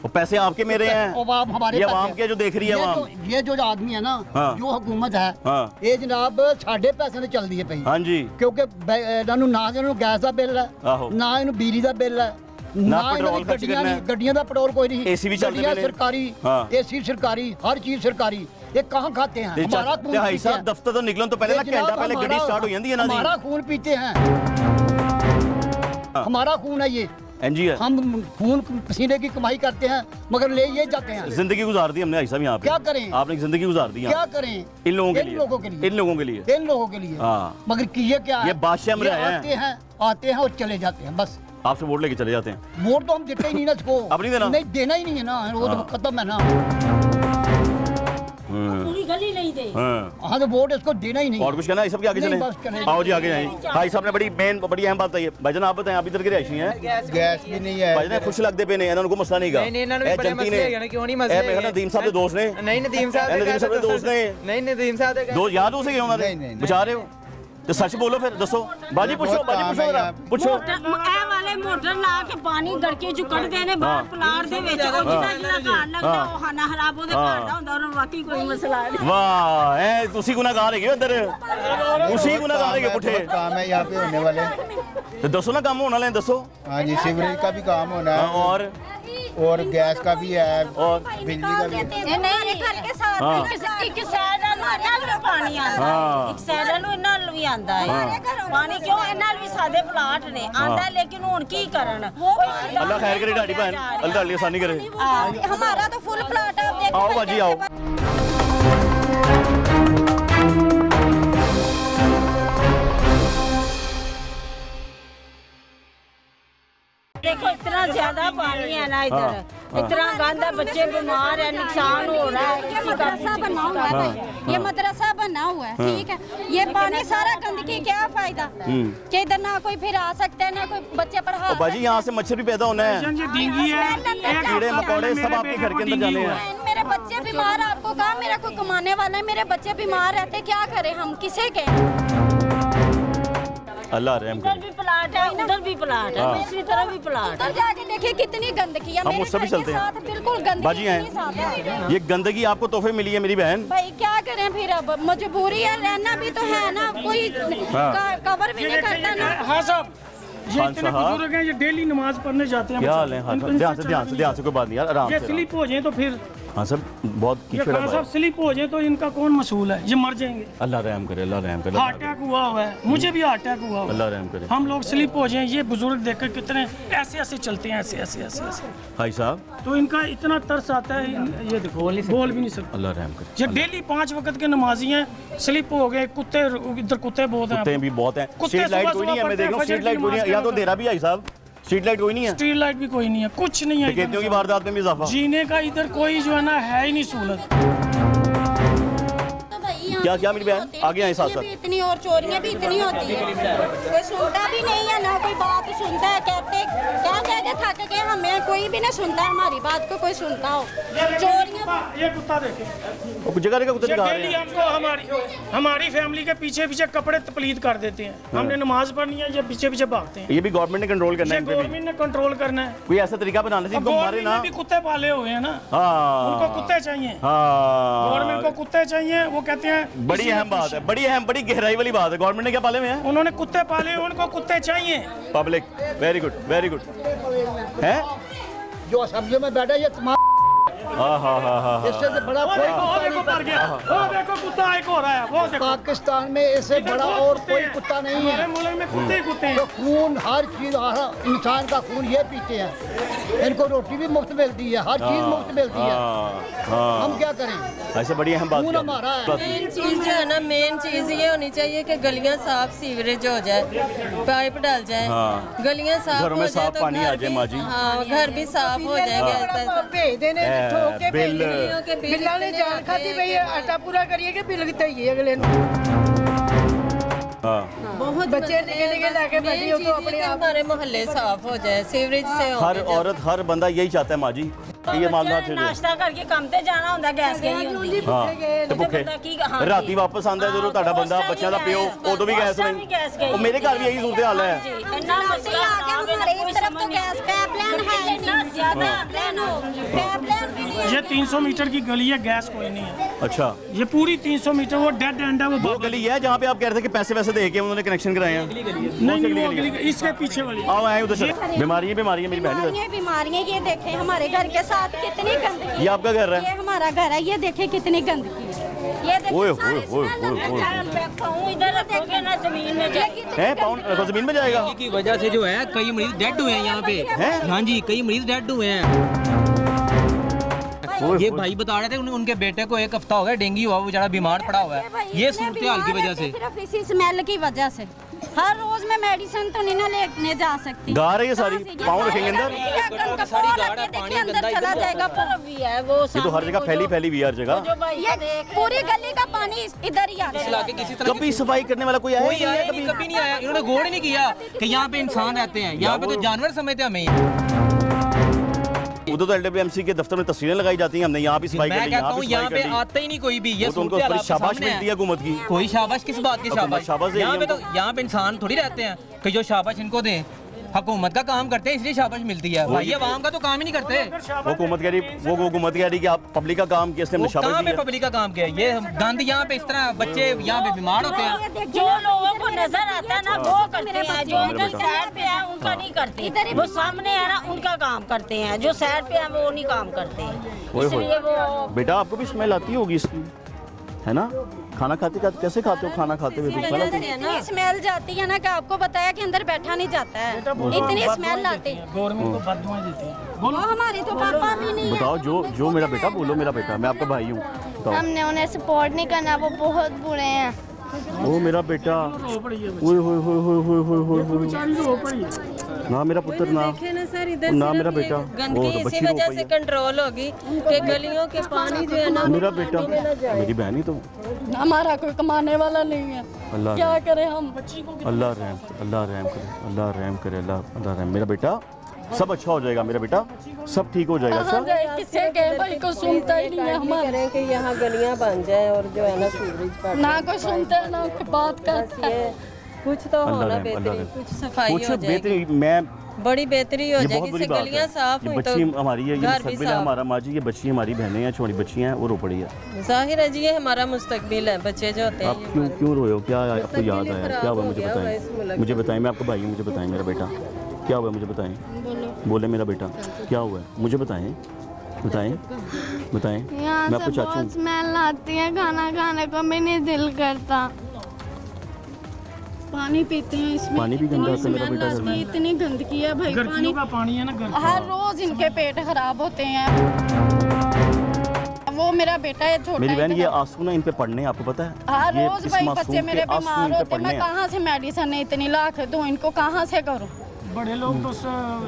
वो पैसे आपके मेरे हैं, और आप हमारे ये पैसे आवाम हैं। के जो देख रही है आवाम। ये जो आदमी है ना, हाँ। जो हुकूमत है, हाँ। ये जनाब साढ़े पैसे ने चलती है पई। हाँ जी, क्योंकि ना इन्होंने गैस का बिल आहो। है, ना इन्होंने बिजली का बिल है, ना इन्होंने पेट्रोल खर्च गड्डियां करना नहीं, है। गड्डियां का पेट्रोल कोई नहीं। AC भी चलते गड्डियां पहले। सरकारी, हाँ। AC सरकारी, हर चीज सरकारी। ये कहाँ खाते हैं? हमारा खून भाई पीते साहब हैं। दफ्तर तो निकलन तो पहले ना, ये जनाब घंटा पहले गड्डी हमारा- स्टार्ट हो जाती है ना जी। हमारा खून पीते हैं, हमारा खून है ये। एनजी है। हम खून पसीने की कमाई करते हैं मगर ले ये जाते हैं। जिंदगी गुजार दी हमने भाई साहब यहाँ पे। क्या करें? आपने जिंदगी गुजार दी। क्या करें? इन लोगों के लिए, इन लोगों के लिए, इन लोगों के लिए, इन लोगों के लिए। हाँ। मगर किए क्या? ये बादशाह में रहे हैं, आते हैं और चले जाते हैं बस। आपसे वोट लेके चले जाते हैं। वोट तो हम देते ही नहीं ना इसको। अब नहीं देना? नहीं देना ही नहीं है ना, वो तो खत्म है ना। पूरी गली नहीं दे। हाँ तो वोट इसको देना ही नहीं। और कुछ कहना है? सब के आगे चले। आओ जी आगे जाएं। भाई साहब ने बड़ी अहम बात है। भाईजान आप बताएं, आप इधर के रहशी हैं? गैस भी नहीं है। भाईजान खुश लगते पे नहीं, इन्होंने को मसला नहीं गा। नहीं इन्होंने भी बड़े मसले है, क्यों नहीं मसले? मैं कहना नदीम साहब के दोस्त ने। नहीं नदीम साहब के दोस्त ने। नहीं नदीम साहब के दो याद हो सके उन्होंने बचा रहे हो तो सच बोलो फिर दसो। बाजी पूछो पूछो। ए वाले मोटर ला के पानी गड़के जो कट देने बाहर प्लाट दे विच ओ जिदा जिदा घाड़ लगदा ओ खाना खराब ओदे घाड़ दा हुंदा और वाकई कोई मसला नहीं। वाह ए तुसी गुनाहगार है इधर, तुसी गुनाहगार है पुठे। काम है यहाँ पे होने वाले तो दसो ना काम होने वाले दसो। हाँ जी सीवरेज का भी काम होना है और गैस का भी है और बिजली का भी है। नहीं घर के साथ एक साइड नाल पानी आंदा एक साइड नु इन्ना भी आंदा है पानी क्यों इन्ना भी सादे प्लाट ने आंदा लेकिन हुन की करन। अल्लाह खैर करे ढाडी बहन, अल्लाह ढाडी आसानी करे। हमारा तो फुल प्लाट आप देखो। आओ बाजी आओ। देखो इतना ज्यादा पानी है ना इधर, इतना गंदा, बच्चे बीमार है, नुकसान हो रहा है। मदरसा बना हुआ है भाई, ये मदरसा बना हुआ है, ठीक है। ये पानी सारा गंदगी, क्या फायदा कि इधर ना कोई फिर आ सकता है ना कोई बच्चे पढ़ा। बाजी यहाँ से मच्छर भी पैदा होना है, कीड़े मकोड़े सब आपके घर के अंदर जाने हैं। मेरे बच्चे बीमार, आपको कहा मेरा कोई कमाने वाला है, मेरे बच्चे बीमार रहते, क्या करें हम, किसे के? अल्लाह रहम करे। उधर भी प्लाट है, उधर भी प्लाट है, दूसरी तरफ भी प्लाट है। उधर जाके देखिए कितनी गंदगी है। हम उससे भी चलते हैं। बिल्कुल गंदगी बाजी हैं, ये गंदगी आपको तोहफे मिली है मेरी बहन। भाई क्या करें फिर, अब मजबूरी है, रहना भी तो है ना, कोई कवर भी नहीं करता ना। हाँ साहब, ये इतने बुजुर्ग हैं, ये डेली नमाज पढ़ने जाते हैं। क्या हाल है? ध्यान से कोई बात नहीं यार, आराम से। ये स्लिप हो जाए तो फिर हाँ सर बहुत खान साहब स्लिप हो जाए तो इनका कौन मसूल है? ये मर जाएंगे। अल्लाह रहम करे, अल्लाह रहम करे। हार्ट अटैक हुआ है, मुझे भी हार्ट अटैक हुआ। अल्लाह रहम करे। हम लोग स्लिप हो जाएं, ये बुजुर्ग देखकर कितने ऐसे ऐसे चलते हैं, ऐसे ऐसे ऐसे ऐसे। भाई साहब तो इनका इतना तरस आता है, ये देखो बोल भी नहीं सकते। अल्लाह रहम करे। ये डेली 5 वक्त के नमाजी हैं, स्लिप हो गए, कुत्ते इधर कुत्ते बहुत हैं, कुत्ते भी बहुत हैं। स्ट्रीट लाइट कोई नहीं है, मैं देख रहा हूँ स्ट्रीट लाइट कोई नहीं है, यहाँ तो अंधेरा भी है साहब, स्ट्रीट लाइट कोई नहीं है। स्ट्रीट लाइट भी कोई नहीं है, कुछ नहीं है। डकैतियों की वारदात में भी इजाफा, जीने का इधर कोई जो है ना है ही नहीं सहूलत। क्या मेरी बहन आगे आए साथ साथ। इतनी और चोरियां भी इतनी होती है, कोई सुनता भी नहीं है ना, कोई बात सुनता है। कहते क्या थक गए, हमें कोई भी नहीं सुनता हमारी बात को, कोई सुनता हो। चोरियां, ये कुत्ता देखे, जगह जगह कुत्ते दिखा रहे डेली हैं। हमको हमारी फैमिली के पीछे पीछे कपड़े तपलीद कर देते हैं। हमने नमाज पढ़नी है, ये पीछे पीछे भागते हैं। ये भी गवर्नमेंट ने कंट्रोल करना है, गवर्नमेंट ने कंट्रोल करना है। कोई ऐसा तरीका बनाना चाहिए इनको मारे ना। भी कुत्ते पाले हुए हैं ना, उनको कुत्ते चाहिए। गवर्नमेंट को कुत्ते चाहिए, वो कहते हैं। बड़ी अहम बात है, बड़ी गहराई वाली बात है। गवर्नमेंट ने क्या पाले हुए हैं? उन्होंने कुत्ते पाले, उनको कुत्ते चाहिए। पब्लिक वेरी गुड है। जो असेंबली में बैठा ये तमाम इससे से बड़ा कोई कुत्ता नहीं। देखो कुत्ता एक हो रहा है, वो देखो पाकिस्तान में इससे बड़ा और कोई कुत्ता नहीं है। हमारे मुल्क में कुत्ते कुत्ते हैं। तो खून, हर चीज, हर इंसान का खून ये पीते हैं। इनको रोटी भी मुफ्त मिलती है, हर चीज मुफ्त मिलती है। हम क्या करें? ऐसे बड़ी अहम बात खून हमारा है। मेन चीज जो है ना, मेन चीज ये होनी चाहिए कि गलियां साफ, सीवरेज हो जाए, पाइप डाल जाए, गलियां साफ घरों में साफ पानी आ जाए। माजी हाँ, घर भी साफ हो जाएंगे। भेज देने के बिल बिल्ला ने जान खाती भाई आटा पूरा करिए कि बिल कितना ही अगले बहुत बच्चे निके लाके बैठी हो तो अपने आप हमारे मोहल्ले साफ हो जाए, सीवरेज से हो हर औरत हर बंदा यही चाहता है माजी। ये मामला नाश्ता करके काम ते जाना ਹੁੰਦਾ ਗੈਸ ਗਈ ਹੁੰਦੀ। ਤੇ ਭੁੱਖੇ ਰਾਤੀ ਵਾਪਸ ਆਂਦਾ ਜਦੋਂ ਤੁਹਾਡਾ ਬੰਦਾ ਬੱਚਿਆਂ ਦਾ ਪਿਓ ਉਦੋਂ ਵੀ ਗੈਸ ਨਹੀਂ। ਉਹ ਮੇਰੇ ਘਰ ਵੀ ਇਹੀ ਸੂਰਤ ਹਾਲ ਹੈ। ਇੰਨਾ ਮਸਲਾ आ गया हमारे इस तरफ तो गैस पाइपलाइन है इतना ज्यादा पाइपलाइन भी नहीं है। ये 300 मीटर की गली है, गैस कोई नहीं है। अच्छा, ये पूरी 300 मीटर वो डेड एंड है। वो गली है जहाँ पे आप कह रहे थे कि पैसे वैसे दे के उन्होंने कनेक्शन कराए हैं। नहीं, वो गली इसके पीछे वाली। आओ आए उधर से। बीमारी है मेरी बहन। बीमारियां ये देखें हमारे घर के साथ कितनी गंदगी। ये आपका घर है? ये हमारा घर है, ये देखें कितनी गंदगी है। ये ओए होए होए होए इधर रखोगे ना जमीन में हैं पाउंड जमीन में जाएगा की वजह से जो है कई मरीज डेड हुए हैं यहाँ पे हैं। हाँ जी, कई मरीज डेड हुए हैं। ये भाई बता रहे थे उनके बेटे को 1 हफ्ता हो गया डेंगू हुआ, वो बेचारा बीमार पड़ा हुआ है ये सूरत हाल की वजह से, सिर्फ इसी स्मेल की वजह से। हर रोज मैं मेडिसिन तो नहीं ना लेने जा सकती। गाड़ है ये सारी, पाँव रखेंगे अंदर, अंदर चला जाएगा भी है वो। ये तो हर जगह फैली हुई हर जगह। ये पूरी गली का पानी इधर ही आता है। कभी सफाई करने वाला कोई आया कभी नहीं आया, इन्होंने गौर ही नहीं किया कि यहाँ पे इंसान रहते हैं, यहाँ पे तो जानवर समझते हैं हमें। उधर तो LWMC के दफ्तर में तस्वीरें लगाई जाती हैं, हमने यहाँ भी सफाई कर ली, यहाँ पे आता ही नहीं कोई भी। ये तो उनको बड़ी शाबाश मिलती है हुकूमत की। कोई शाबाश किस बात की शाबाश? यहाँ पे इंसान थोड़ी रहते हैं कि जो शाबाश इनको दें। हुकूमत का काम करते हैं इसलिए शाबाश मिलती है भाई, आवाम का तो काम ही नहीं करते। हुकूमत कह रही कि आप पब्लिक का काम किया, इसने शाबाश कहाँ पे पब्लिक का काम किया? ये गंद यहाँ पे इस तरह बच्चे यहाँ पे बीमार होते हैं। जो लोगों को नजर आता है ना वो करते हैं, जो इधर साइड पे है उनका नहीं करते, वो सामने है ना उनका काम करते हैं, जो साइड पे है वो नहीं काम करते हैं। इसलिए वो बेटा आपको भी स्मेल आती होगी इसकी, है ना? खाना खाते कैसे खाते हो? खाना खाते हुए इतनी स्मेल जाती है ना कि आपको बताया कि अंदर बैठा नहीं जाता है, इतनी स्मेल आती है। गवर्नमेंट को बददुआएं देती है। वो हमारी तो पापा भी नहीं है। बताओ जो मेरा बेटा, बोलो मेरा बेटा, मैं आपका भाई हूँ। हमने उन्हें सपोर्ट नहीं करना, वो बहुत बुरे हैं। ओ मेरा बेटा, ना मेरा पुत्र, ना मेरा बेटा, गंदगी इसी वजह से कंट्रोल होगी कि गलियों के पानी जो है ना। मेरा बेटा, मेरी बहन ही तो, हमारा कोई कमाने वाला नहीं है, अल्लाह क्या करें हम? अल्लाह रहम करे, अल्लाह रहम। मेरा बेटा सब अच्छा हो जाएगा, मेरा बेटा सब ठीक हो जाएगा। अच्छा किससे कहे भाई, को सुनता ही नहीं है हमारे। कि यहाँ गलियाँ बन जाए और जो है ना सीवरेज ना कोई सुनता है ना कोई बात करता है। कुछ तो होना बेहतरी, कुछ सफाई हो जाएगी, मैं बड़ी बेहतरी हो जाएगी, इससे गलियाँ साफ हुई तो बच्ची हमारी है, ये मुस्तकबिल है हमारा। माँ जी ये बच्ची हमारी बहनें हैं, छोटी बच्चियाँ हैं, वो रो पड़ी है। जाहिर है जी ये हमारा मुस्तकबिल है, बच्चे जो होते हैं। आप क्यों रोए हो? क्या आपको याद आया? क्या हुआ मुझे बताएं, मुझे बताएं, मैं आपका भाई हूँ, मुझे बताएं मेरा बेटा क्या हुआ, मुझे बताएं। बोले मेरा बेटा क्या हुआ है, मुझे बताएं। मैं आपको चाचू हूँ। स्मेल आती है, खाना खाने को भी नहीं दिल करता। पानी पीते हैं इसमें, पानी भी गंदा आता है मेरा बेटा घर में। इतनी गंदगी है भाई, पानी का पानी है ना, हर रोज इनके पेट खराब होते हैं। वो मेरा बेटा है छोटा, मेरी बहन, ये आंसू ना इन पे पड़ने, आपको पता है? हर रोज भाई बच्चे मेरे बीमार होते हैं, मैं कहाँ से मेडिसिन इतनी लाख दूं इनको, कहाँ से करूं? बड़े लोग तो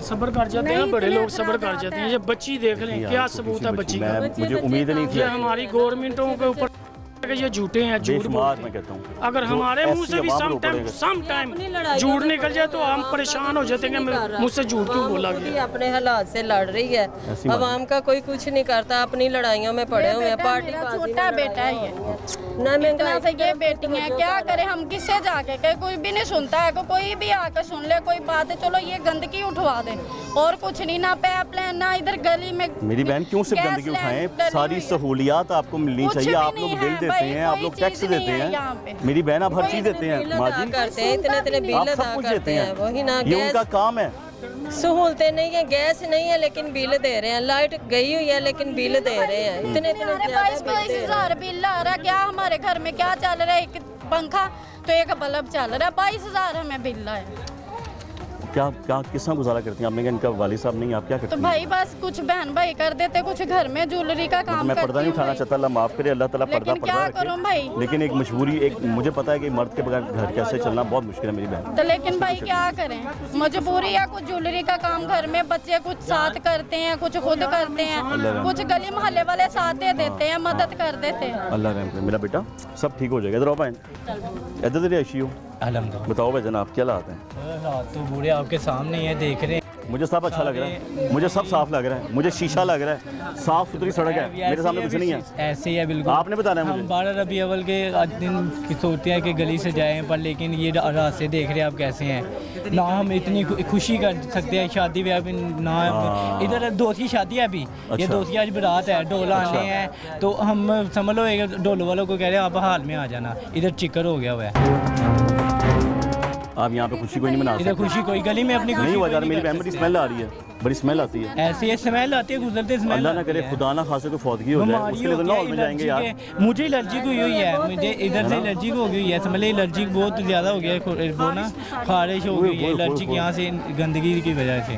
सब्र कर जाते हैं, बड़े लोग सब्र कर जाते हैं। ये बच्ची देख लें, क्या सबूत है बच्ची का? मुझे उम्मीद नहीं थी। ये हमारी गवर्नमेंटों के ऊपर ये झूठे हैं, झूठ बोलते मैं कहता हूँ। अगर हमारे मुंह से भी सम टाइम झूठ निकल जाए तो हम परेशान हो जाते हैं कि मुझसे झूठ क्यों बोला गया। अपने हालात से लड़ रही है, आवाम का कोई कुछ नहीं करता, अपनी लड़ाइयों में पड़े हुए हैं। पार्टी छोटा बेटा है ये, ना इतना से ये बेटी है, क्या करे हम? किससे जाके कहे? कोई भी नहीं सुनता है, कोई भी आकर सुन ले कोई बात है, चलो ये गंदगी उठवा दे और कुछ नहीं, ना पैप लाइन ना इधर गली में। मेरी बहन क्यों सिर्फ गंदगी उठाएं? सारी सहूलियात आपको मिलनी चाहिए। आप लोग बिल देते हैं, आप लोग टैक्स देते हैं, मेरी बहन आप हर चीज देते हैं। माँ जी इतने बिल अदा करते हैं, वही ना, ये उनका काम है। सहूलतें नहीं है, गैस नहीं है लेकिन बिल दे रहे हैं, लाइट गई हुई है लेकिन बिल दे रहे हैं, इतने 22,000 बिल आ रहा। क्या हमारे घर में क्या चल रहा है? एक पंखा तो एक बल्ब चल रहा है, 22,000 हमें बिल आया। क्या किस तरह गुजारा करती हैं? आपने कहा इनका वालिद साहब नहीं, आप क्या करते हैं? तो भाई बस कुछ बहन भाई कर देते, कुछ घर में ज्वेलरी का काम मैं पर्दा नहीं उठाना चाहता, अल्लाह माफ करे, अल्लाह ताला पर्दा क्या करूं भाई? लेकिन एक मजबूरी, एक मुझे पता है कि मर्द के बगैर घर कैसे चलना बहुत मुश्किल है मेरी बहन। तो लेकिन भाई क्या करें, मजबूरी है। कुछ ज्वेलरी का काम घर में बच्चे कुछ साथ करते हैं, कुछ खुद करते हैं, कुछ गली मोहल्ले वाले साथ दे देते हैं, मदद कर देते हैं। अल्लाह रहम करे। मेरा बेटा सब ठीक हो जाएगा। इधर आओ बहन, इधर तेरी ऐशी हो। बताओ भाई जनाब क्या हालात हैं? हालात तो बुरे आपके सामने ही है, देख रहे हैं। मुझे सब अच्छा लग रहा है, मुझे सब साफ लग रहा है, मुझे शीशा लग रहा है, साफ सुथरी सड़क है, मेरे सामने कुछ नहीं है। ऐसे ही है बिल्कुल, आपने बताना है मुझे। हम 12 रबी अव्वल के दिन की सोचते हैं कि गली से जाएं, पर लेकिन ये रास्ते देख रहे हैं आप कैसे हैं ना। हम इतनी खुशी कर सकते हैं, शादी ब्याह भी ना, इधर दोस्त की शादी है अभी, ये दोस्त की आज बारात है, ढोल आने हैं, तो हम समझ लो ढोल वालों को कह रहे हैं आप हाल में आ जाना, इधर चिकर हो गया हुआ है। आप यहाँ पे खुशी कोई नहीं मना इधर खुशी कोई गली में अपनी नहीं खुशी हुआ कोई जा रहा, नहीं मेरी कर बहन बड़ी सकते। स्मेल आ रही है, बड़ी स्मेल आती है। ऐसे ये स्मेल आती है, गुजरते स्मेल अल्लाह ना करे खुदा ना खासे कोई फौतगी हो जाए, उसके लिए तो नॉल में जाएंगे यार। मुझे एलर्जी हुई हुई है, मुझे इधर से एलर्जी हो गई है, समझ एलर्जी बहुत ज़्यादा हो गया है, वो ना खारिश हो गई है एलर्जी की, यहाँ से गंदगी की वजह से।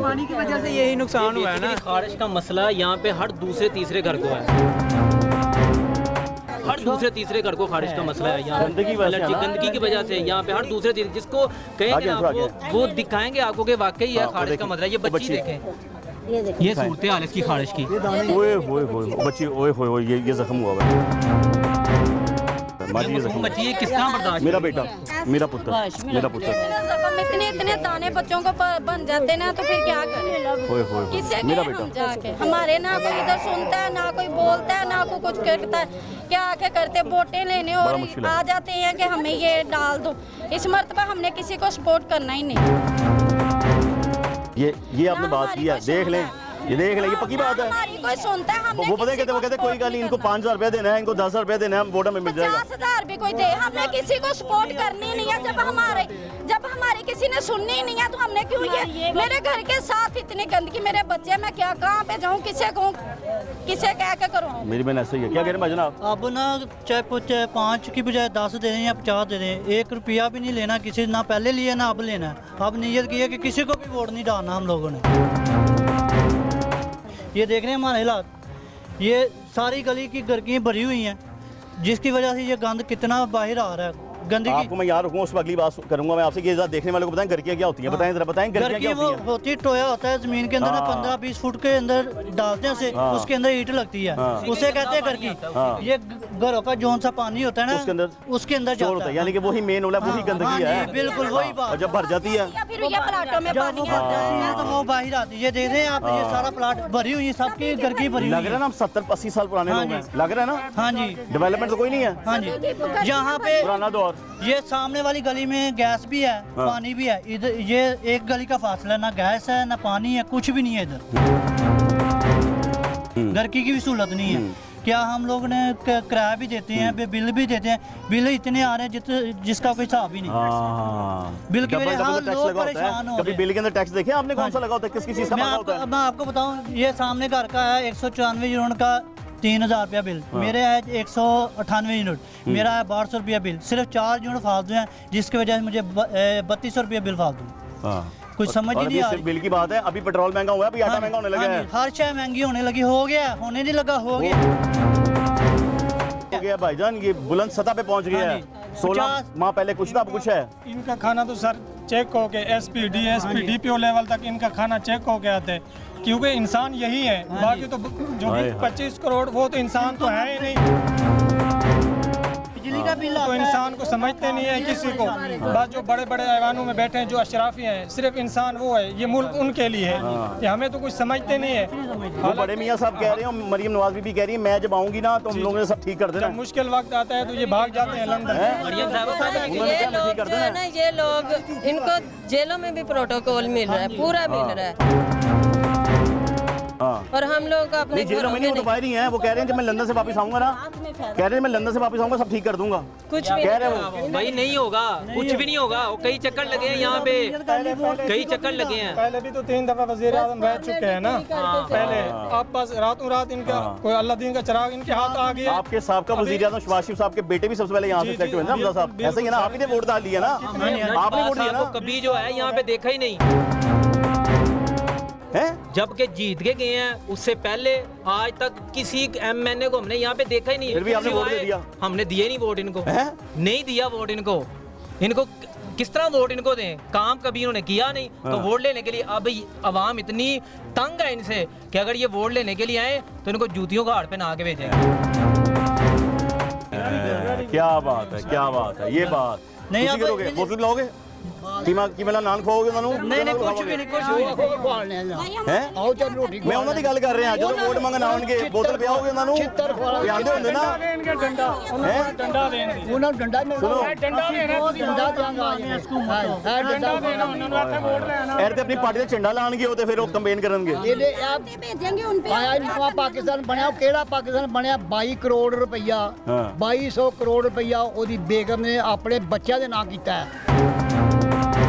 पानी की वजह से यही नुकसान हुआ है ना। खारिश का मसला यहाँ पे हर दूसरे तीसरे घर को है, हर दूसरे तीसरे घर को खारिश का मसला है यहाँ। गंदगी की वजह से यहाँ पे हर दूसरे तीसरे, जिसको कहेंगे ना आपको वो दिखाएंगे आपको कि वाकई है खारिश का मसला। ये बच्ची देखें, ये सूरत हाल इसकी खारिश की। ओए होए होए बच्ची, ओए होए होए ये जख्म हुआ है बच्ची ये किस तरह बर्दाश्त। मेरा बेटा, मेरा पुत्र, मेरा पुत्र। जख्म इतने दाने बच्चों को बन जाते ना, तो फिर क्या करें, किससे मेरा कहें बेटा हम जाके। हमारे ना कोई इधर सुनता है, ना कोई बोलता है, ना कोई कुछ करता है। क्या आके करते वोटें लेने और आ जाते हैं कि हमें ये डाल दो। इस मर्तबा हमने किसी को सपोर्ट करना ही नहीं। ये आपने बात किया, देख लें, ये देख लें, ये पक्की बात है। हमारी कोई सुनता है, हमने वो पता है वो कहते कोई गल नहीं, इनको 5,000 रुपया देना है, इनको 10,000 रुपया देना है, वोट में मिल जाएगा। 50,000 भी कोई दे, हमने किसी को सपोर्ट करनी नहीं है। जब हमारी किसी ने सुननी नहीं है तो हमने क्यों ये मेरे घर के साथ इतनी गंदगी, मेरे बच्चे, मैं क्या कहाँ पे जाऊँ, किसे कहूँ, किसे कह के करूँ। मेरी बहन ऐसा ही है। क्या कह रहे हैं जनाब? अब ना चाहे 5 की बजाय 10 दे दें या 50 दे दें, 1 रुपया भी नहीं लेना किसी, ना पहले लिया ना अब लेना है। अब नीयत की है कि किसी को भी वोट नहीं डालना हम लोगों ने। ये देख रहे हैं हमारे हालात, ये सारी गली की गर्कियाँ भरी हुई हैं, जिसकी वजह से ये गंद कितना बाहर आ रहा है। गंदगी आपको मैं यार रुकूँ, उस पर अगली बात करूंगा मैं आपसे कि देखने वाले को बताएं गर्कियाँ क्या होती हैं, बताएं जरा, बताएं गर्कियाँ क्या होती हैं। होती टोया होता है जमीन के अंदर ना, 15-20 फुट के अंदर डालते हैं उसे, उसके अंदर ईंट लगती है, उसे कहते हैं गर्की। ये घरों का जोन सा पानी होता है ना, उसके अंदर जाता है, यानी कि वही मेन वाला वही गंदगी है। बिल्कुल वही बात। और जब भर जाती है जब वो भर जाती है तो वो बाहर आती है। ये देख रहे हैं आप, ये सारा प्लाट भरी हुई है, सबकी गर्की भरी हुई लग रहा है ना, हम 70-80 साल पुराने लोग हैं, लग रहा है ना। हाँ जी, डेवलपमेंट तो कोई नहीं है। हाँ जी, यहाँ पे पुराना दौर। ये सामने वाली गली में गैस भी है, पानी भी है। इधर ये एक गली का फासला, ना गैस है ना पानी है, कुछ भी नहीं है इधर। घर की भी सहूलत नहीं है। क्या हम लोग ने किराया भी देते हैं, बिल भी देते हैं, बिल इतने आ रहे हैं जिसका कोई हिसाब ही नहीं। बिल की वजह से लोग परेशान हो रहे हैं। कभी बिल के अंदर टैक्स देखे आपने, कौन सा लगा होता है, किस चीज का लगा होता है? मैं आपको बताऊं, ये सामने घर का है 194 यूनिट का 3,000 रुपया बिल, मेरे है 198 यूनिट, मेरा है 1200 रुपया बिल। सिर्फ 4 यूनिट फालतू हैं, जिसकी वजह से मुझे 3200 रुपया बिल फालतू। कुछ समझ ही नहीं आ रही। बिल की बात है, अभी पेट्रोल महंगा हुआ है, अभी आटा महंगा होने लगा है, हर चीज महंगी होने लगी, हो गया, होने नहीं लगा, हो गया भाईजान। ये बुलंद सतह पे पहुंच गया है। 16 माह पहले कुछ था, अब कुछ है। इनका खाना तो सर चेक हो के SP, DSP, DPO लेवल तक इनका खाना चेक हो के आते हैं, क्योंकि इंसान यही है। बाकी तो जो 25 करोड़ वो तो इंसान तो है ही नहीं। बिजली का बिल तो इंसान को समझते नहीं है किसी को। बस जो बड़े बड़े ऐवानों में बैठे हैं, जो अशराफी हैं, सिर्फ इंसान वो है, ये मुल्क उनके लिए है, कि हमें तो कुछ समझते नहीं है। वो बड़े मियाँ साहब कह रहे हैं, मरियम नवाज भी कह रही है, मैं जब आऊंगी ना तो हम लोगों ने सब ठीक कर देना। जब मुश्किल वक्त आता है तो ये भाग जाते हैं लंदन। ये लोग जो है ना, ये लोग, इनको जेलों में भी प्रोटोकॉल मिल रहा है, पूरा मिल रहा है। और हम लोग अपने जेलों में नहीं, वो तो बाहर ही हैं। वो कह रहे हैं कि मैं लंदन से वापस आऊंगा ना, कह रहे हैं मैं लंदन से वापस आऊंगा, सब ठीक कर दूंगा। कुछ भी कह रहे हैं भाई, नहीं होगा, कुछ भी नहीं होगा। कई चक्कर लगे हैं यहाँ पे, कई चक्कर लगे हैं। पहले भी तो 3 दफा वज़ीर आज़म रह चुके हैं ना। पहले आप पास रातों रात इनका कोई अल्लाह दीन का चिराग इनके हाथ आ गया। आपके साहब वज़ीर आज़म शहबाज शरीफ साहब के बेटे भी सबसे पहले यहाँ से सेलेक्ट हुए ना, हमजा साहब। ऐसा ही है ना, आप ही ने वोट डाल लिया ना, आपने वोट दिया ना। कभी जो है यहाँ पे देखा ही नहीं है, जब के जीत के गए हैं, उससे पहले आज तक किसी MNA को हमने यहाँ पे देखा ही नहीं। फिर भी आपने वोट दे दिया। हमने दिए नहीं वोट इनको, नहीं दिया वोट इनको। इनको किस तरह वोट इनको दें? काम कभी इन्होंने किया नहीं, तो वोट लेने के लिए अब आवाम इतनी तंग है इनसे कि अगर ये वोट लेने के लिए आए तो इनको जूतियों का हाड़ पे नहा के भेजें। क्या बात है, क्या बात है, ये बात नहीं। आप वोट लाओगे? ਕਿਵੇਂ ਨਾਨ ਖਵਾਓਗੇ ਉਹਨਾਂ ਨੂੰ? ਨਹੀਂ ਕੁਝ ਵੀ ਨਹੀਂ, ਕੁਝ ਵੀ ਹੈ ਮੈਂ ਉਹਨਾਂ ਦੀ ਗੱਲ ਕਰ ਰਿਹਾ, ਜਦੋਂ ਵੋਟ ਮੰਗਣ ਆਉਣਗੇ ਬੋਤਲ ਪਿਆਓਗੇ ਉਹਨਾਂ ਨੂੰ? ਪਿਆਉਂਦੇ ਹੁੰਦੇ ਨਾ, ਦੇਣਗੇ ਡੰਡਾ, ਡੰਡਾ ਦੇਣਗੇ ਉਹਨਾਂ ਨੂੰ ਡੰਡਾ ਮਿਲਦਾ, ਡੰਡਾ ਦੇਣਾ, ਤੁਸੀਂ ਡੰਡਾ ਦਿਆਂਗਾ ਡੰਡਾ ਦੇਣਾ ਉਹਨਾਂ ਨੂੰ, ਆਖੇ ਵੋਟ ਲੈਣਾ ਐਰ ਤੇ ਆਪਣੀ ਪਾਰਟੀ ਦਾ ਝੰਡਾ ਲਾਣਗੇ ਉਹ ਤੇ ਫਿਰ ਉਹ ਕੰਪੇਨ ਕਰਨਗੇ। ਇਹਦੇ ਭੇਜਾਂਗੇ ਹੁਣ ਆਇਆ ਨਵਾਂ ਪਾਕਿਸਤਾਨ ਬਣਿਆ, ਉਹ ਕਿਹੜਾ ਪਾਕਿਸਤਾਨ ਬਣਿਆ? 22 ਕਰੋੜ ਰੁਪਈਆ 2200 ਕਰੋੜ ਰੁਪਈਆ ਉਹਦੀ ਬੇਗਮ ਨੇ ਆਪਣੇ ਬੱਚਿਆਂ ਦੇ ਨਾਂ ਕੀਤਾ ਹੈ।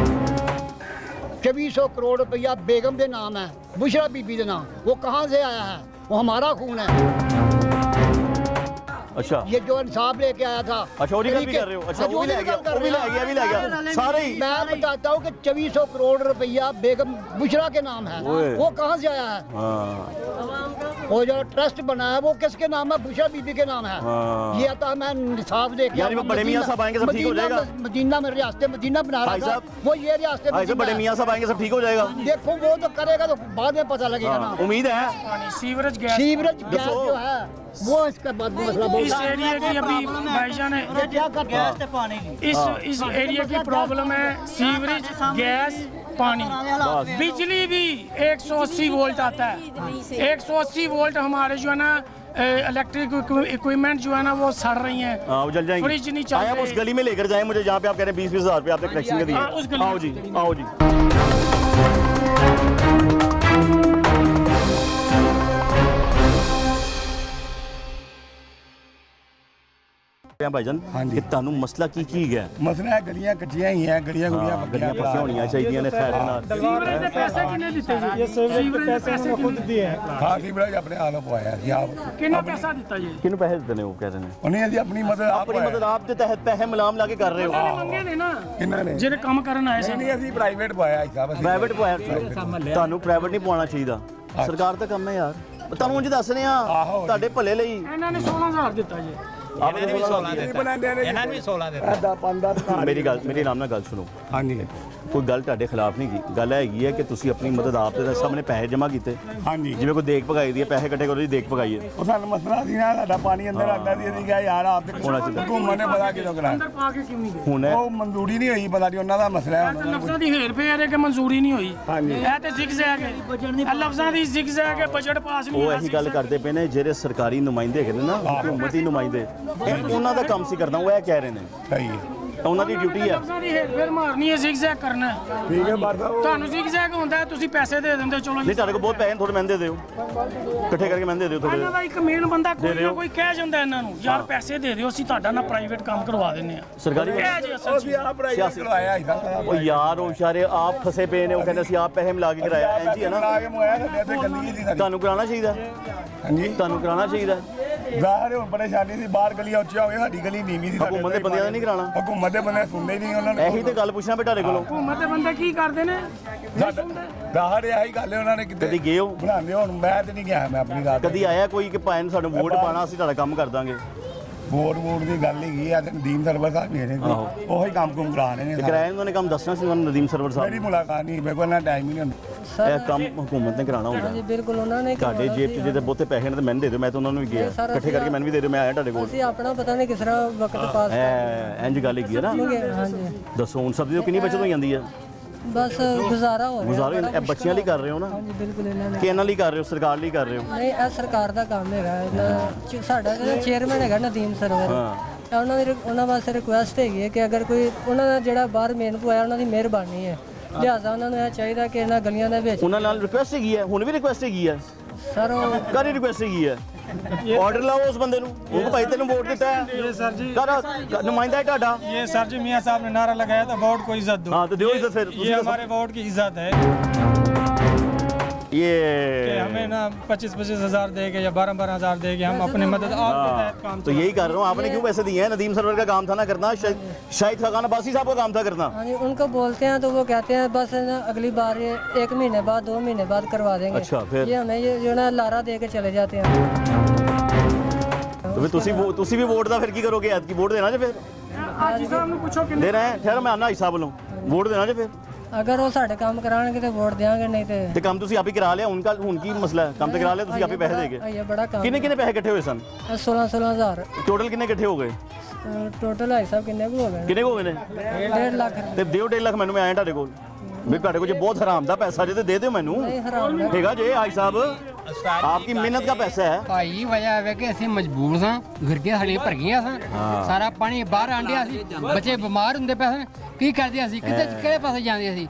2400 करोड़ रुपया बेगम के नाम है, बुशरा बीबी के नाम। वो कहाँ से आया है? वो हमारा खून है। अच्छा, ये जो इंसाफ लेके आया था। अच्छा, और भी कर रहे हो? अच्छा, वो भी ले गया सारे ही। मैं बताता हूँ कि 2400 करोड़ रुपया बेगम बुशरा के नाम है, वो कहाँ से आया है? वो जो ट्रस्ट बना है वो किसके नाम है? बुशरा बीबी के नाम है। ये आता है, मैं इंसाफ लेके यानी वो बड़े मियां साहब आएंगे सब ठीक हो जाएगा। मदीना में रियासत मदीना बना रहा था, वो ये रियासत बड़े मियां साहब आएंगे सब ठीक हो जाएगा। देखो वो तो करेगा तो बाद में पता लगेगा ना। उम्मीद है। सीवरेज गैस जो है वो इसका बाद मसला इस एरिया की अभी भाईजान ने गैस से पानी इस एरिया की प्रॉब्लम है, सीवरेज, गैस, पानी, बिजली भी 180 वोल्ट आता है। 180 वोल्ट हमारे जो है ना इलेक्ट्रिक इक्विपमेंट जो है ना वो सड़ रही हैं, वो जल जाएंगे। फ्रिज नहीं चल रही। उस गली में लेकर जाए मुझे जहाँ पे आप कह रहे हैं 20-20 हज़ार रुपये आपने कलेक्शन के दिए। आओ जी, आओ जी। भाईजान कि तानू मसला की है? मसला है गलियां कच्चियां ही हैं, गलियां गलियां पक्की होनी चाहिए ने खैर नाल। सीवरेज के पैसे कितने दिते जी? ये सीवरेज के पैसे हमने खुद दिए हैं। हां, सीवरेज अपने हाल पवाया जी। आप कितना पैसा दिता जी? किनु पैसे देने वो कह रहे हैं? उन्हें जी अपनी मदद आप दे तहत पैसे मलाम लाके कर रहे हो। मंगे ने ना किन्ना ने ਜਿਹੜੇ ਕੰਮ ਕਰਨ ਆਏ ਸੀ। नहीं ਅਸੀਂ ਪ੍ਰਾਈਵੇਟ ਪਵਾਇਆ ਹਿਸਾਬ ਅਸੀਂ ਪ੍ਰਾਈਵੇਟ ਪਵਾਇਆ। ਤੁਹਾਨੂੰ ਪ੍ਰਾਈਵੇਟ ਨਹੀਂ ਪਵਾਉਣਾ ਚਾਹੀਦਾ, ਸਰਕਾਰ ਦਾ ਕੰਮ ਹੈ ਯਾਰ। ਤੁਹਾਨੂੰ ਉਂਝ ਦੱਸਨੇ ਆ ਤੁਹਾਡੇ ਭਲੇ ਲਈ। ਇਹਨਾਂ ਨੇ 16000 ਦਿੱਤਾ ਜੀ। ਇਹਨਾਂ ਨੇ ਵੀ 16 ਦਿੱਤਾ। ਮੇਰੀ ਨਾਮ ਨਾਲ ਗੱਲ ਸੁਣੋ। ਹਾਂਜੀ, ਕੋਈ ਗੱਲ ਤੁਹਾਡੇ ਖਿਲਾਫ ਨਹੀਂ ਕੀ ਗੱਲ ਹੈਗੀ ਹੈ ਕਿ ਤੁਸੀਂ ਆਪਣੀ ਮਦਦ ਆਪ ਦੇ ਸਾਹਮਣੇ ਪੈਸੇ ਜਮ੍ਹਾਂ ਕੀਤੇ। ਹਾਂਜੀ, ਜਿਵੇਂ ਕੋਈ ਦੇਖ ਭਗਾਈ ਦੀ ਪੈਸੇ ਇਕੱਠੇ ਕਰੋ ਜੀ, ਦੇਖ ਭਗਾਈਏ। ਉਹ ਸਾਨੂੰ ਮਸਲਾ ਸੀ ਨਾ, ਸਾਡਾ ਪਾਣੀ ਅੰਦਰ ਆਉਂਦਾ ਸੀ, ਅਸੀਂ ਕਿਹਾ ਯਾਰ ਆਪ ਤੇ ਹੁਕੂਮਤ ਨੇ ਪਤਾ ਕਿਦੋਂ ਕਰਾਇਆ। ਅੰਦਰ ਪਾ ਕੇ ਕਿਉਂ ਨਹੀਂ ਗਏ? ਹੁਣ ਉਹ ਮਨਜ਼ੂਰੀ ਨਹੀਂ ਹੋਈ, ਪਤਾ ਨਹੀਂ ਉਹਨਾਂ ਦਾ ਮਸਲਾ ਹੈ। ਲਫ਼ਜ਼ਾਂ ਦੀ ਹੇਰ ਫੇਰ ਹੈ ਕਿ ਮਨਜ਼ੂਰੀ ਨਹੀਂ ਹੋਈ। ਇਹ ਤੇ ਜ਼ਿਗਜ਼ੈਗ ਹੈ, ਇਹ ਲਫ਼ਜ਼ਾਂ ਦੀ ਜ਼ਿਗਜ਼ੈਗ ਹੈ, ਬਜਟ ਪਾਸ ਨਹੀਂ ਉਹ ਹੋਇਆ। ਇਹੀ ਗੱਲ ਕਰਦੇ ਪਏ ਨੇ ਜਿਹੜੇ ਸਰਕਾਰੀ ਨੁਮਾਇੰਦੇ ਹੈਗੇ ਨੇ ਨਾ, ਹਕੂਮਤੀ ਨੁਮਾਇੰਦੇ, ਉਹਨਾਂ ਦਾ ਕੰਮ ਸੀ ਕਰਨਾ। ਉਹ ਇਹ ਕਹਿ ਰਹੇ ਨੇ ਸਹੀ ਹੈ, ਉਹਨਾਂ ਦੀ ਡਿਊਟੀ ਹੈ। ਲਫ਼ਜ਼ਾਂ ਦੀ ਹੇਰ ਫੇਰ ਮਾਰਨੀ ਹੈ, ਜ਼ਿਗਜ਼ੈਗ ਕਰਨਾ ਹੈ। ਠੀਕ ਹੈ ਬਾਰ ਸਾਹਿਬ। ਤੁਹਾਨੂੰ ਜ਼ਿਗਜ਼ੈਗ ਹੁੰਦਾ ਹੈ, ਤੁਸੀਂ ਪੈਸੇ ਦੇ ਦਿੰਦੇ ਹੋ, ਚਲੋ ਨਹੀਂ ਤੁਹਾਡੇ ਕੋਲ ਬਹੁਤ ਪੈਸੇ ਥੋੜੇ ਮਹਿੰਦੇ ਦਿਓ, ਇਕੱਠੇ ਕਰਕੇ ਮਹਿੰਦੇ ਦਿਓ ਥੋੜੇ। ਇਹਨਾਂ ਦਾ ਇੱਕ ਮੇਨ ਬੰਦਾ ਕੋਈ ਨਾ ਕੋਈ ਕਹਿ ਜਾਂਦਾ ਇਹਨਾਂ ਨੂੰ, ਯਾਰ ਪੈਸੇ ਦੇ ਦਿਓ, ਅਸੀਂ ਤੁਹਾਡਾ ਨਾ ਪ੍ਰਾਈਵੇਟ ਕੰਮ ਕਰਵਾ ਦਿੰਨੇ ਆ। ਸਰਕਾਰੀ ਅਸੀਂ ਆਪ ਪ੍ਰਾਈਵੇਟ ਕਰਵਾਇਆ ਹਿਸਾਬ। ਉਹ ਯਾਰ ਉਹ ਵਿਚਾਰੇ ਆਪ ਫਸੇ ਪਏ ਨੇ, ਉਹ ਕਹਿੰਦੇ ਅਸੀਂ ਆਪ ਪੈਸੇ ਮਿਲਾ ਕੇ ਕਰਾਇਆ। ਐਂਜੀ ਹੈ ਨਾ, ਲਾ ਕੇ ਮੁਆਇਆ ਸਾਡੇ ਤੇ ਗੰਦਗੀ ਸੀ ਸਾਡੀ। ਤੁਹਾਨੂੰ ਕਰਾਉਣਾ ਚਾਹੀਦਾ। ਹਾਂਜੀ, ਤੁਹਾਨੂੰ ਕਰਾਉਣਾ ਚਾਹੀਦਾ। ਜ਼ਾਹਰ ਹੁਣ ਪਰੇਸ਼ਾਨੀ ਸੀ, ਬਾਹਰ ਗਲੀਆਂ ਉੱਚੀਆਂ ਹੋ ਗਈਆਂ, ਸਾਡੀ ਗਲੀ ਨੀਵੀਂ ਸੀ। ਹਕੂਮਤ ਦੇ ਬੰਦਿਆਂ ਦਾ ਨਹੀਂ ਕਰਾਉਣਾ। ਹਕੂਮਤ ਦੇ ਬੰਦੇ ਸੁਣਦੇ ਹੀ ਨਹੀਂ ਉਹਨਾਂ ਨੂੰ। ਇਹੀ ਤੇ ਗੱਲ ਪੁੱਛਣਾ ਬੇ ਤੁਹਾਡੇ ਕੋਲੋਂ। ਹਕੂਮਤ ਦੇ ਬੰਦੇ ਕੀ ਕਰਦੇ ਨੇ? ਜ਼ਾਹਰ ਇਹੀ ਗੱਲ ਹੈ, ਉਹਨਾਂ ਨੇ ਕਿਤੇ ਕਦੀ ਗਏ ਹੋ? ਬਣਾਉਂਦੇ ਹੁਣ ਮੈਂ ਤੇ ਨਹੀਂ ਗਿਆ, ਮੈਂ ਆਪਣੀ ਰਾਤ ਕਦੀ ਆਇਆ ਕੋਈ ਕਿ ਭਾਈ ਨੂੰ ਸਾਨੂੰ ਵੋਟ ਪਾਣਾ, ਅਸੀਂ ਤੁਹਾਡਾ ਕੰਮ ਕਰ ਦਾਂਗੇ? ਵੋਟ ਦੀ ਗੱਲ ਹੀ ਹੈ, ਨਦੀਮ ਸਰਵਰ ਸਾਹਿਬ ਮੇਰੇ ਉਹੀ ਕੰਮ ਕਰਾ ਰਹੇ ਨੇ। ਕਿਰਾਏ ਉਹਨਾਂ ਨੇ ਕੰਮ ਦੱਸਣਾ ਸੀ ਤੁਹਾਨੂੰ ਨਦੀਮ ਸਰਵਰ ਸਾਹਿਬ। ਮੇਰੀ ਮੁਲਾਕਾਤ ਨਹੀਂ, ਮੇਰੇ ਕੋਲ ਨਾ ਟਾਈਮ ਹੀ ਨਹੀਂ ਹੁੰਦਾ। ਇਹ ਕੰਮ ਹਕੂਮਤ ਨੇ ਕਰਾਉਣਾ ਹੁੰਦਾ। ਜੀ ਬਿਲਕੁਲ, ਉਹਨਾਂ ਨੇ ਤੁਹਾਡੇ ਜੇਬ 'ਚ ਜਿਹਦੇ ਬਹੁਤੇ ਪੈਸੇ ਨੇ ਤੇ ਮੈਨੂੰ ਦੇ ਦਿਓ, ਮੈਂ ਤਾਂ ਉਹਨਾਂ ਨੂੰ ਵੀ ਗਿਆ ਇਕੱਠੇ ਕਰਕੇ ਮੈਨੂੰ ਵੀ ਦੇ ਦਿਓ, ਮੈਂ ਆਇਆ ਤੁਹਾਡੇ ਕੋਲ। ਅਸੀਂ ਆਪਣਾ ਪਤਾ ਨਹੀਂ ਕਿਸ ਤਰ੍ਹਾਂ ਵਕਤ ਪਾਸ ਇੰਜ ਗੱਲ ਹੈਗੀ ਹੈ ਨਾ। ਹਾਂਜੀ, ਦੱਸੋ ਹੁਣ ਸਬਜ਼ੀ ਤੋਂ ਕਿੰਨੀ ਬਚਤ ਹੋ ਜਾਂਦੀ ਹੈ? ਬਸ ਗੁਜ਼ਾਰਾ ਹੋ ਰਿਹਾ। ਇਹ ਬੱਚਿਆਂ ਲਈ ਕਰ ਰਹੇ ਹੋ ਨਾ? ਹਾਂਜੀ ਬਿਲਕੁਲ, ਇਹਨਾਂ ਨੇ ਕਿ ਇਹਨਾਂ ਲਈ ਕਰ ਰਹੇ ਹੋ, ਸਰਕਾਰ ਲਈ ਕਰ ਰਹੇ ਹੋ? ਨਹੀਂ, ਇਹ ਸਰਕਾਰ ਦਾ ਕੰਮ ਹੈਗਾ। ਸਾਡਾ ਜਿਹੜਾ ਚੇਅਰਮੈਨ ਹੈਗਾ ਨਦੀਮ ਸਰਵਰ, ਉਹਨਾਂ ਵਾਸਤੇ ਰਿਕੁਐਸਟ ਹੈਗੀ ਹੈ ਕਿ ਅਗਰ ਕੋਈ ਉਹਨਾਂ ਦਾ ਜਿਹੜਾ ਬਾਹਰ ਮੇਨ ਪੁਆਇਆ, ਉਹਨਾਂ ਦੀ ਮਿਹਰਬਾਨੀ ਹੈ, ਲਿਹਾਜ਼ਾ ਉਹਨਾਂ ਨੂੰ ਇਹ ਚਾਹੀਦਾ ਕਿ ਇਹਨਾਂ ਗਲੀਆਂ ਦੇ ਵਿੱਚ ਉਹਨਾਂ ਨਾਲ ਰਿਕੁਐਸਟ ਹੈਗੀ ਹੈ, ਹੁਣ ਵੀ ਰਿਕੁਐਸਟ ਹੈਗੀ ਹੈ ਸਰ। ਉਹ ਕਾਹਦੀ ਰਿਕੁਐਸਟ ਹੈਗੀ ਹੈ? ਆਰਡਰ ਲਾਓ ਉਸ ਬੰਦੇ ਨੂੰ, ਉਹ ਭਾਈ ਤੈਨੂੰ ਵੋਟ ਦਿੱਤਾ ਹੈ, ये सर जी, ਨੁਮਾਇੰਦਾ ਹੈ ਤੁਹਾਡਾ। ये सर जी मियां साहब ने नारा लगाया था वोट को इज्जत दो। हाँ तो दो इज्जत फिर। ये हमारे वोट की इज्जत है ये कि हमें ना 25-25 हज़ार दे के या 12-12 हज़ार दे के हम अपनी मदद आपके तहत काम। तो यही कर रहा हूँ, आपने क्यों पैसे दिए हैं? नदीम सरवर का काम था ना करना, शाहिद खान अब्बासी साहब का काम था करना। हाँ जी, उनको बोलते हैं तो वो कहते हैं बस ना अगली बार ये 1 महीने बाद 2 महीने बाद करवा देंगे। अच्छा, फिर ये हमें ये जो ना लारा दे के चले जाते हैं। तो फिर तुसी भी वोट दा फिर की करोगे? ऐत की वोट देना जे फिर? ਹਾਜੀ ਸਾਹਿਬ ਨੂੰ ਪੁੱਛੋ ਕਿੰਨੇ देना है? ठहर मैं आना हिसाब वालों वोट देना जे फिर? अगर वो साढ़े काम कराएंगे तो वोट देंगे, नहीं तो ਤੇ ਕੰਮ ਤੁਸੀਂ ਆਪ ਹੀ ਕਰਾ ਲਿਆ, ਹੁਣ ਕੀ ਮਸਲਾ ਹੈ? ਕੰਮ ਤੇ ਕਰਾ ਲਿਆ ਤੁਸੀਂ, ਆਪ ਹੀ ਪੈਸੇ ਦੇਗੇ। ये बड़ा काम। ਕਿੰਨੇ ਪੈਸੇ ਇਕੱਠੇ ਹੋਏ ਸਨ? 16-16 हज़ार ਟੋਟਲ ਕਿੰਨੇ ਇਕੱਠੇ ਹੋ ਗਏ? ਟੋਟਲ ਭਾਈ ਸਾਹਿਬ ਕਿੰਨੇ ਕੁ ਹੋ ਗਏ ਕਿੰਨੇ ਕੁ ਹੋ ਗਏ ਨੇ 1.5 ਲੱਖ ਤੇ ਦਿਓ 1.5 ਲੱਖ ਮੈਨੂੰ, ਮੈਂ ਆਇਆ ਤੁਹਾਡੇ ਕੋਲ ਵੀ ਤੁਹਾਡੇ ਕੋਲ ਜੇ ਬਹੁਤ ਹਰਾਮ ਦਾ ਪੈਸਾ ਜੇ ਤੇ ਦੇ ਦਿਓ ਮੈਨੂੰ। ਹੈਗਾ ਜੇ ਭਾਈ ਸਾਹਿਬ आपकी मेहनत का पैसा है भाई वजह है कि ਅਸੀਂ ਮਜਬੂਰ ਸਾਂ ਘਰ ਕੇ ਸਾਡੇ ਭਰ ਗਈਆਂ ਸਾਂ ਸਾਰਾ ਪਾਣੀ ਬਾਹਰ ਆਂਡਿਆ ਸੀ ਬੱਚੇ ਬਿਮਾਰ ਹੁੰਦੇ ਪਏ ਸਨ ਕੀ ਕਰਦੇ ਅਸੀਂ ਕਿਹੜੇ ਪਾਸੇ ਜਾਂਦੇ ਅਸੀਂ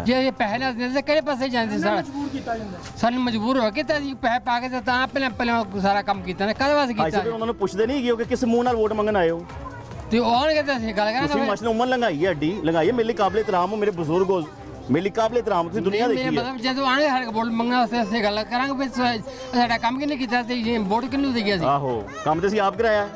ਜੇ ਇਹ ਪੈਸੇ ਨਾ ਦਿੰਦੇ ਕਿਹੜੇ ਪਾਸੇ ਜਾਂਦੇ ਸਾਨੂੰ ਮਜਬੂਰ ਹੋ ਕੇ ਤਾਂ ਅਸੀਂ ਪੈਸੇ ਪਾ ਕੇ ਤਾਂ ਪਹਿਲਾਂ ਸਾਰਾ ਕੰਮ ਕੀਤਾ ਨੇ ਕਦੇ ਵਾਸਤੇ ਕੀਤਾ ਉਹਨਾਂ ਨੂੰ ਪੁੱਛਦੇ ਨਹੀਂ ਕਿ ਕਿਸ ਮੂੰਹ ਨਾਲ ਵੋਟ ਮੰਗਣ ਆਏ ਹੋ ਤੇ ਉਹ ਆਣਗੇ ਤਾਂ ਅਸੀਂ ਗੱਲ ਕਰਾਂਗੇ ਤੁਸੀਂ ਮਸਲ ਉਮਰ ਲੰਘਾਈ ਹੈ ਅੱਡੀ ਲੰਘਾਈ ਹੈ ਮੇਰੇ ਕਾਬਲੇ ਇਤਰਾਮ ਹੋ ਮੇਰੇ ਬਜ਼ੁਰਗ ਹੋ ਮੇਰੀ ਕਾਬਲੇ ਇਤਰਾਮ ਤੁਸੀਂ ਦੁਨੀਆ ਦੇਖੀ ਹੈ ਮਤਲਬ ਜਦੋਂ ਆਣੇ ਸਾਡੇ ਵੋਟ ਮੰਗਣ ਵਾਸਤੇ ਅਸੀਂ ਗੱਲ ਕਰਾਂਗੇ ਵੀ ਸਾਡਾ ਕੰਮ ਕਿਹਨੇ ਕੀਤਾ ਤੇ ਇਹ ਵੋਟ ਕਿਹਨੂੰ ਦੇ ਗਿਆ ਸੀ ਆਹੋ ਕੰਮ ਤੇ ਅਸੀਂ ਆਪ ਕਰਾਇਆ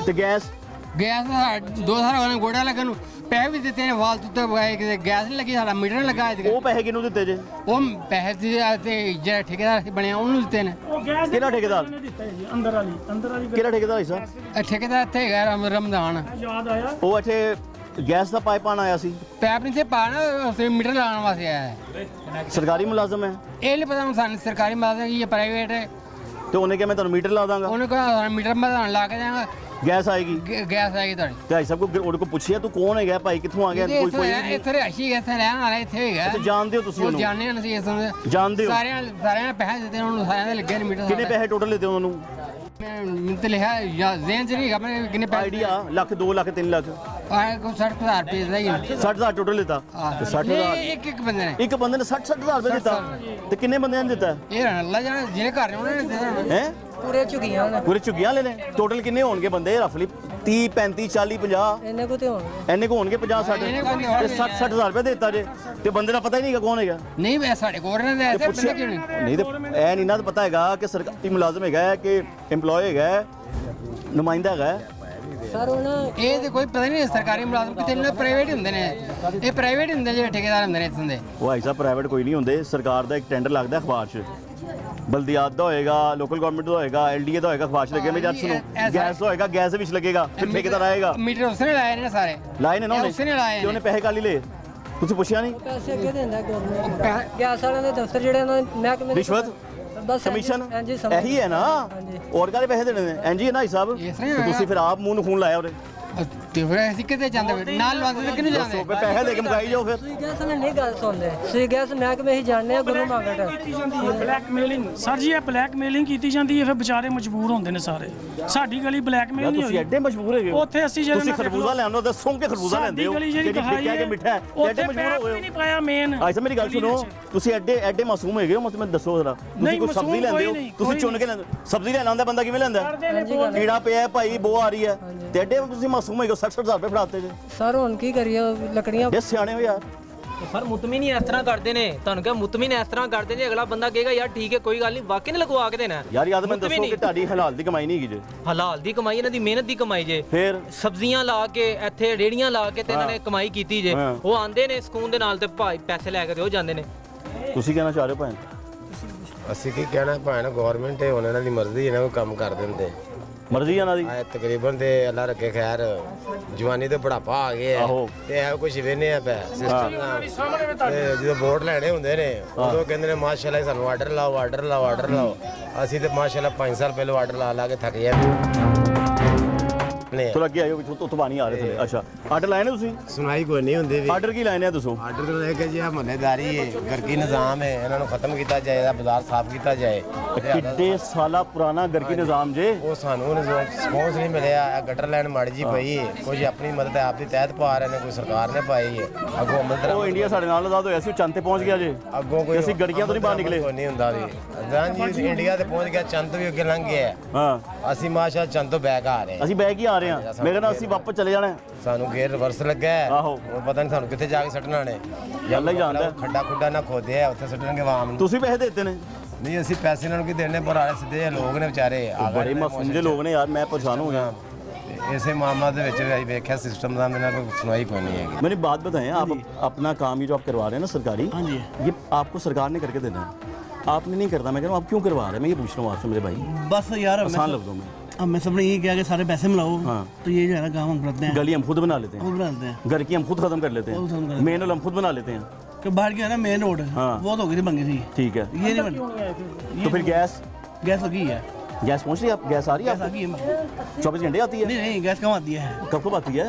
ਤੇ ਗੈਸ 2 ਸਾਲ ਹੋ ਗਏ ਗੋੜਾ ਲੱਗਣ ਨੂੰ ਪੈਸੇ ਵੀ ਦਿੱਤੇ ਨੇ ਫਾਲਤੂ ਤੇ ਗੈਸ ਨਹੀਂ ਲੱਗੀ ਸਾਡਾ ਮੀਟਰ ਲਗਾ ਉਹ ਪੈਸੇ ਕਿਹਨੂੰ ਦਿੱਤੇ ਜੇ ਉਹ ਪੈਸੇ ਤੇ ਜਿਹੜਾ ਠੇਕੇਦਾਰ ਬਣਿਆ ਉਹਨੂੰ ਦਿੱਤੇ ਨੇ ਕਿਹੜਾ ਠੇਕੇਦਾਰ ਅੰਦਰ ਵਾਲੀ ਕਿਹੜਾ ਠੇਕੇਦਾਰ ਸਾਹਿਬ ਠੇਕੇਦਾਰ ਇੱਥੇ ਹੈਗਾ ਰਮਜ਼ਾਨ ਯਾਦ ਆਇਆ ਉਹ ਇੱਥੇ ਗੈਸ ਦਾ ਪਾਈਪ ਆਣ ਆਇਆ ਸੀ ਪੈਪ ਨਹੀਂ ਤੇ ਪਾਣਾ ਮੀਟਰ ਲਾਉਣ ਵਾਸਤੇ ਆਇਆ ਹੈ ਸਰਕਾਰੀ ਮੁਲਾਜ਼ਮ ਹੈ ਇਹ ਨਹੀਂ ਪਤਾ ਸਾਨੂੰ ਸਰਕਾਰੀ ਮੁਲਾਜ਼ਮ ਇਹ ਪ੍ਰਾਈਵੇਟ ਹੈ ਤੇ ਉਹਨੇ ਕਿਹਾ ਮੈਂ ਤੁਹਾਨੂੰ ਮੀਟਰ ਲਾ ਦਾਂਗਾ ਉਹਨੇ ਕਿਹਾ ਮੀਟਰ ਮੈਂ ਤੁਹਾਨੂੰ ਲਾ ਕੇ ਦਾਂਗਾ ਗੈਸ ਆਏਗੀ ਗੈਸ ਆਏਗੀ ਤੁਹਾਡੀ ਤੇ ਭਾਈ ਸਾਹਿਬ ਕੋ ਉਹਦੇ ਕੋ ਪੁੱਛਿਆ ਤੂੰ ਕੌਣ ਹੈਗਾ ਭਾਈ ਕਿੱਥੋਂ ਆ ਗਿਆ ਕੋਈ ਇੱਥੇ ਰਹਿਸ਼ੀ ਇੱਥੇ ਰਹਿਣ ਵਾਲਾ ਇੱਥੇ ਹੈਗਾ ਤੇ ਜਾਣਦੇ ਹੋ ਤੁਸੀਂ ਉਹਨੂੰ ਜਾਣਦੇ ਹਾਂ ਅਸੀਂ ਇਸ ਨੂੰ ਜਾਣਦੇ ਹੋ ਸਾਰਿਆਂ ਨੇ ਪੈਸੇ ਦਿੱਤੇ ਉਹਨੂੰ ਸਾਰਿਆਂ ਦੇ ਲੱਗੇ ਨੇ ਮੀਟਰ ਕਿੰਨੇ ਪੈਸੇ ਟੋਟਲ ਦਿੱਤੇ ਉਹਨਾਂ ਨੂੰ ਮੈਂ ਤੇ ਲਿਖਿਆ ਜਾਂ ਜ਼ੇਨ ਚ ਨਹੀਂ ਮੈਂ ਕਿੰਨੇ ਪੈਸੇ ਆਈਡੀਆ ਲੱਖ 2 ਲੱਖ 3 ਲੱਖ ਆਏ ਕੋ 60000 ਰੁਪਏ ਦਾ ਹੀ 60000 ਟੋਟਲ ਦਿੱਤਾ ਤੇ 60000 ਇੱਕ ਬੰਦੇ ਨੇ ਇੱਕ ਬੰਦੇ ਨੇ 60000 ਰੁਪਏ ਦਿੱਤਾ ਤੇ ਕਿੰਨੇ ਬੰਦਿਆਂ ਨੇ ਦਿੱਤਾ ਇਹ ਅੱਲਾ ਜਾਣੇ ਜਿਹਨੇ ਘਰ ਨੇ ਉਹਨਾਂ ਨੇ ਦਿੱਤਾ ਹੈ ਪੂਰੇ ਝੁਗੀਆਂ ਨੇ ਪੂਰੇ ਝੁਗੀਆਂ ਲੈ ਨੇ ਟੋਟਲ ਕਿੰਨੇ ਹੋਣਗੇ ਬੰਦੇ ਰਫਲੀ 30 35 40 50 ਇੰਨੇ ਕੋ ਤੇ ਹੋਣਗੇ ਇੰਨੇ ਕੋ ਹੋਣਗੇ 50 60 ਤੇ 60000 ਰੁਪਏ ਦਿੱਤਾ ਜੇ ਤੇ ਬੰਦੇ ਦਾ ਪਤਾ ਹੀ ਨਹੀਂਗਾ ਕੌਣ ਹੈਗਾ ਨਹੀਂ ਵੇ ਸਾਡੇ ਕੋਲ ਨੇ ਐਸੇ ਬੰਦੇ ਕਿਉਂ ਨਹੀਂ ਤੇ ਇਹ ਨਹੀਂ ਨਾ ਪਤਾ ਹੈਗਾ ਕਿ ਸਰਕਾਰੀ ਮੁਲਾਜ਼ਮ ਹੈਗਾ ਕਿ EMPLOYE ਹੈਗਾ ਨੁਮਾਇੰਦਾ ਹੈਗਾ ਸਰ ਉਹਨਾਂ ਇਹ ਤੇ ਕੋਈ ਪਤਾ ਨਹੀਂ ਸਰਕਾਰੀ ਮੁਲਾਜ਼ਮ ਕਿਤੇ ਨੇ ਪ੍ਰਾਈਵੇਟ ਹੁੰਦੇ ਨੇ ਇਹ ਪ੍ਰਾਈਵੇਟ ਹੁੰਦੇ ਜਿਹੜੇ ਠੇਕੇਦਾਰ ਹੁੰਦੇ ਨੇ ਇੱਥੋਂ ਦੇ ਉਹ ਭਾਈ ਸਾਹਿਬ ਪ੍ਰਾਈਵੇਟ ਕੋਈ ਨਹੀਂ ਹੁੰਦੇ ਸਰਕਾਰ ਦਾ ਇੱਕ ਟੈਂਡਰ ਲੱਗਦਾ ਅਖਬਾਰ 'ਚ ਬਲਦੀਆਤ ਦਾ ਹੋਏਗਾ ਲੋਕਲ ਗਵਰਨਮੈਂਟ ਦਾ ਹੋਏਗਾ LDA ਦਾ ਹੋਏਗਾ ਅਖਬਾਰ 'ਚ ਲੱਗੇ ਨੇ ਜੱਜ ਸੁਣੋ ਗੈਸ ਦਾ ਹੋਏਗਾ ਗੈਸ ਦੇ ਵਿੱਚ ਲੱਗੇਗਾ ਫਿਰ ਠੇਕੇਦਾਰ ਆਏਗਾ ਮੀਟਰ ਉਸਨੇ ਲਾਏ ਨੇ ਸਾਰੇ ਲਾਏ ਨੇ ਨਾ ਉਸਨੇ ਲਾਏ ਨੇ ਉਹਨੇ ਪੈਸੇ ਕਾਲੀ ਲਏ ਤੁਸੀਂ ਪੁੱਛਿਆ ਨਹੀਂ ਪੈਸੇ ਅੱਗੇ ਦਿੰਦਾ ਗਵਰਨਮੈਂਟ ਗੈਸ ਵਾਲਿਆਂ ਦੇ ਦਫ਼ਤਰ ਜਿਹੜੇ ਉਹਨਾਂ ਮਹਿਕਮੇ ਰਿਸ਼ਵਤ ਬਸ ਕਮਿਸ਼ਨ ਇਹੀ ਹੈ ਨਾ ਹੋਰ ਕਾਲੇ ਪੈਸੇ ਦੇਣੇ ਨੇ ਐਂਜੀ ਹੈ ਨਾ ਹਿਸਾਬ ਤੁਸੀਂ ਫਿਰ ਆਪ ਮੂੰਹ ਨੂੰ ਖੂਨ ਲਾਇਆ ਉਹਦੇ ਤੇ ਫਿਰ ਅਸੀਂ ਕਿੱਥੇ ਜਾਂਦੇ ਨਾਲ ਵਾਂਦੇ ਤੇ ਕਿਹਨੂੰ ਜਾਂਦੇ ਪੈਸੇ ਦੇ ਕੇ ਮੁਕਾਈ ਜਾਓ ਫਿਰ ਤੁਸੀਂ ਗੈਸ ਵਾਲੇ ਨਹੀਂ ਗੱਲ ਸੁਣਦੇ ਤੁਸੀਂ ਗੈਸ ਮਹਿਕਮੇ ਹੀ ਜਾਣਦੇ ਆ ਗੁਰੂ ਮੰਗਟ ਬਲੈਕਮੇਲਿੰਗ ਸਰ ਜੀ ਇਹ ਬਲੈਕਮੇਲਿੰਗ ਕੀਤੀ ਜਾਂਦੀ ਹੈ ਫਿਰ ਵਿਚਾਰੇ ਮਜਬੂਰ ਹੁੰਦੇ ਨੇ ਸਾਰੇ ਸਾਡੀ ਗਲੀ ਬਲੈਕਮੇਲ ਨਹੀਂ ਹੋਈ ਤੁਸੀਂ ਐਡੇ ਮਜਬੂਰ ਹੈਗੇ ਹੋ ਉੱਥੇ ਅਸੀਂ ਜਿਹੜੇ ਤੁਸੀਂ ਖਰਬੂਜ਼ਾ ਲੈਣੋ ਤੇ ਸੁੰਘ ਕੇ ਖਰਬੂਜ਼ਾ ਲੈਂਦੇ ਹੋ ਜਿਹੜੀ ਮਿੱਠਾ ਕਿ ਮਿੱਠਾ ਹੈ ਐਡੇ ਮਜਬੂਰ ਹੋ ਗਏ ਨਹੀਂ ਪਾਇਆ ਮੇਨ ਆਇਸਾ ਮੇਰੀ ਗੱਲ ਸੁਣੋ ਤੁਸੀਂ ਐਡੇ ਮਾਸੂਮ ਹੈਗੇ ਹੋ ਮੈਨੂੰ ਦੱਸੋ ਜ਼ਰਾ ਤੁਸੀਂ ਕੋਈ ਸਬਜ਼ੀ ਲੈਂਦੇ ਹੋ ਤੁਸੀਂ ਚੁਣ ਕੇ ਲੈਂਦੇ ਸਬਜ਼ੀ ਲੈਣ ਆਉਂਦਾ ਬੰਦਾ ਕਿਵੇਂ ਲੈਂਦਾ ਕੀੜਾ ਪਿਆ ਭਾਈ ਬੋ ਆ ਰਹੀ ਹੈ ਤੇ ਐਡੇ ਤੁਸੀਂ ਮਾਸੂਮ ਹੈਗੇ 60000 ਰੁਪਏ ਫੜਾਤੇ ਜੇ ਸਰ ਹੁਣ ਕੀ ਕਰੀਏ ਲੱਕੜੀਆਂ ਇਹ ਸਿਆਣੇ ਹੋ ਯਾਰ ਸਰ ਮੁਤਮਿਨ ਇਸ ਤਰ੍ਹਾਂ ਕਰਦੇ ਨੇ ਤੁਹਾਨੂੰ ਕਿਹਾ ਮੁਤਮਿਨ ਇਸ ਤਰ੍ਹਾਂ ਕਰਦੇ ਨੇ ਅਗਲਾ ਬੰਦਾ ਕਹੇਗਾ ਯਾਰ ਠੀਕ ਹੈ ਕੋਈ ਗੱਲ ਨਹੀਂ ਵਾਕਈ ਨੇ ਲਗਵਾ ਕੇ ਦੇਣਾ ਯਾਰ ਯਾਦ ਮੈਨੂੰ ਦੱਸੋ ਕਿ ਤੁਹਾਡੀ ਹਲਾਲ ਦੀ ਕਮਾਈ ਨਹੀਂ ਹੈਗੀ ਜੇ ਹਲਾਲ ਦੀ ਕਮਾਈ ਇਹਨਾਂ ਦੀ ਮਿਹਨਤ ਦੀ ਕਮਾਈ ਜੇ ਫਿਰ ਸਬਜ਼ੀਆਂ ਲਾ ਕੇ ਇੱਥੇ ਰੇੜੀਆਂ ਲਾ ਕੇ ਤੇ ਇਹਨਾਂ ਨੇ ਕਮਾਈ ਕੀਤੀ ਜੇ ਉਹ ਆਂਦੇ ਨੇ ਸਕੂਨ ਦੇ ਨਾਲ ਤੇ ਪੈਸੇ ਲੈ ਕੇ ਤੇ ਉਹ ਜਾਂਦੇ ਨੇ ਤੁਸੀਂ ਕਹਿਣਾ ਚਾਹ ਰਹੇ ਹੋ ਭੈਣ ਅਸੀਂ ਕੀ ਕਹਿਣਾ ਭੈਣ ਗਵਰਨਮੈਂਟ ਹੈ ਉਹਨਾਂ ਦੀ ਮਰਜ਼ੀ ਇਹਨਾਂ ਕੋਈ ਕੰਮ ਕਰ ਦਿੰਦੇ ਮਰਜ਼ੀ ਇਹਨਾਂ ਦੀ ਤਕਰੀਬਨ ਤੇ ਅੱਲਾ ਰੱਖੇ ਖੈਰ ਜਵਾਨੀ ਤੇ ਬੁਢਾਪਾ ਆ ਗਿਆ ਤੇ ਇਹ ਕੁਝ ਵੇਨੇ ਆ ਪੈ ਸਿਸਟਮ ਤੇ ਜਦੋਂ ਵੋਟ ਲੈਣੇ ਹੁੰਦੇ ਨੇ ਉਦੋਂ ਕਹਿੰਦੇ ਨੇ ਮਾਸ਼ਾਅੱਲਾ ਸਾਨੂੰ ਆਰਡਰ ਲਾਓ ਅਸੀਂ ਤੇ ਮਾਸ਼ਾਅੱਲਾ 5 ਸਾਲ ਪਹਿਲਾਂ ਆਰਡਰ ਲਾ ਕੇ ਥੱਕ ਜਾਂਦੇ ਥੋੜਾ ਅੱਗੇ ਆਇਓ ਤੋਂ ਪਾਣੀ ਆ ਰਿਹਾ ਥੱਲੇ ਅੱਛਾ ਆਰਡਰ ਲਾਏ ਨੇ ਤੁਸੀਂ ਸੁਣਾਈ ਕੋਈ ਨਹੀਂ ਹੁੰਦੀ ਵੀ ਆਰਡਰ ਕੀ ਲਾਏ ਨੇ ਦੱਸੋ ਆਰਡਰ ਤਾਂ ਇਹ ਕਿ ਜੀ ਆ ਮਹੱਲੇਦਾਰੀ ਹੈ ਗਰਕੀ ਨਿਜ਼ਾਮ ਹੈ ਇਹਨਾਂ ਨੂੰ ਖਤਮ ਕੀਤਾ ਜਾਏ ਬਾਜ਼ਾਰ ਸਾਫ਼ ਕੀਤਾ ਜਾਏ ਕਿੱਡੇ ਸਾਲਾ ਪੁਰਾਣਾ ਗਰਕੀ ਨਿਜ਼ਾਮ ਜੇ ਉਹ ਸਾਨੂੰ ਰਿਸਪੌਂਸ ਨਹੀਂ ਮਿਲਿਆ ਗਟਰ ਲਾਈਨ ਮਾੜੀ ਜੀ ਪਈ ਹੈ ਕੁਝ ਆਪਣੀ ਮਦਦ ਆਪ ਦੀ ਤਹਿਤ ਪਾ ਰਹੇ ਨੇ ਕੋਈ ਸਰਕਾਰ ਨੇ ਪਾਈ ਹੈ ਅੱਗੋਂ ਅਮਲ ਉਹ ਇੰਡੀਆ ਸਾਡੇ ਨਾਲ ਆਜ਼ਾਦ ਹੋਇਆ ਸੀ ਚੰਦ ਤੇ ਪਹੁੰਚ ਗਿਆ ਜੇ ਅੱਗੋਂ ਕੋਈ ਅਸੀਂ ਗੜਕੀਆਂ ਤੋਂ ਨਹੀਂ ਬਾਹਰ ਨਿਕਲੇ ਨਹੀਂ ਹੁੰਦਾ ਵੀ ਜੀ ਇੰਡੀਆ ਤੇ ਪਹੁੰਚ ਗਿਆ ਚੰਦ ਵੀ ਅੱਗੇ ਲੰਘ ਗਿਆ ਹਾਂ ਅਸੀਂ ਮਾਸ਼ਾ ਚੰਦ ਤੋਂ ਬੈਕ ਆ ਰਹੇ ਅਸੀਂ ਬੈਕ ਹੀ ਆ ਰਹੇ ਹਾਂ ਮੇਰੇ ਨਾਲ ਅਸੀਂ ਵਾਪਸ ਚਲੇ ਜਾਣਾ ਸਾਨੂੰ ਗੇਅਰ ਰਿਵਰਸ ਲੱਗਾ ਆਹੋ ਉਹ ਪਤਾ ਨਹੀਂ ਸਾਨੂੰ ਕਿੱਥੇ ਜਾ ਕੇ ਸੱਟਣਾ ਨੇ ਯਾਲਾ ਹੀ ਜਾਣਦਾ ਖੱਡਾ ਖੁੱਡਾ ਨਾ ਖੋਦੇ ਆ ਉੱਥੇ ਸੱਟਣਗੇ ਆਵਾਮ ਨੂੰ ਤੁਸੀਂ ਪੈਸੇ ਦਿੱਤੇ ਨੇ ਨਹੀਂ ਅਸੀਂ ਪੈਸੇ ਇਹਨਾਂ ਨੂੰ ਕੀ ਦੇਣੇ ਪਰ ਆਲੇ ਸਿੱਧੇ ਲੋਕ ਨੇ ਵਿਚਾਰੇ ਬੜੇ ਮਾਸੂਮ ਜਿਹੇ ਲੋਕ ਨੇ ਯਾਰ ਮੈਂ ਪਰੇਸ਼ਾਨ ਹੋ ਗਿਆ ਇਸੇ ਮਾਮਲਾ ਦੇ ਵਿੱਚ ਅਸੀਂ ਵੇਖਿਆ ਸਿਸਟਮ ਦਾ मेरा कोई सुनवाई कोई नहीं है मैंने बात बताएं आप अपना काम ये जो आप करवा रहे हैं ना सरकारी ये आपको सरकार ने करके देना है आपने नहीं करता मैं कह रहा हूँ आप क्यों करवा रहे हैं मैं ये पूछ रहा हूँ आपसे मेरे भाई बस यार आसान लफ्जों में मैं सबने यही किया कि सारे पैसे मिलाओ तो ये जो है ना काम हम करते हैं गली हम खुद बना लेते हैं घर की हम खुद खत्म कर लेते हैं मेन रोड हम खुद बना लेते हैं कि बाहर की है ना मेन रोड वो तो हो गई थी बन गई थी ठीक है ये नहीं बनी तो फिर गैस लगी है गैस पहुंच रही है? आप गैस आ रही है? 24 घंटे आती है? नहीं गैस कम आती है। कब कब आती है?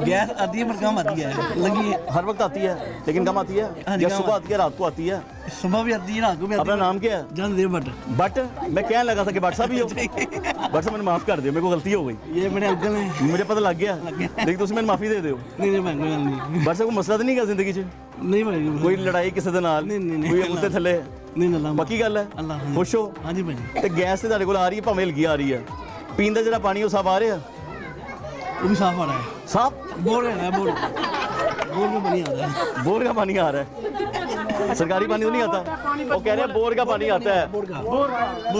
गैस आती है पर कम आती है, लगी है। हर वक्त आती है लेकिन कम आती है? या सुबह आती है, रात को आती है? सुबह भी आती है, रात को भी आती है। अपना नाम क्या है? जानदेव भट्ट। बट मैं कहने लगा था कि भट्ट साहब ही हो। भट्ट साहब मैंने माफ कर दिया, मेरे को गलती हो गई। ये मेरे अंकल हैं। मुझे पता लग गया लेकिन तुम मैंने माफी दे दो। नहीं भाई कोई गल नहीं। भट्ट साहब को मसला तो नहीं है जिंदगी च? नहीं भाई कोई लड़ाई किसी दे नाल? कोई उत्ते थल्ले? नहीं अल्लाह पक्की गल है? अल्लाह खुश हो? हाँ जी भाई। ਤੇ ਗੈਸ ਤੇ ਤੁਹਾਡੇ ਕੋਲ ਆ ਰਹੀ ਹੈ ਭਾਵੇਂ ਹਲਕੀ ਆ ਰਹੀ ਹੈ ਪੀਣ ਦਾ ਜਿਹੜਾ ਪਾਣੀ ਉਹ ਸਾਫ ਆ ਰਿਹਾ? वो भी साफ आ रहा है। साफ? बोर है बोर का पानी आ रहा है। बोर का पानी आ रहा है? सरकारी पानी तो नहीं आता? वो कह रहे हैं बोर का पानी आता है। बोर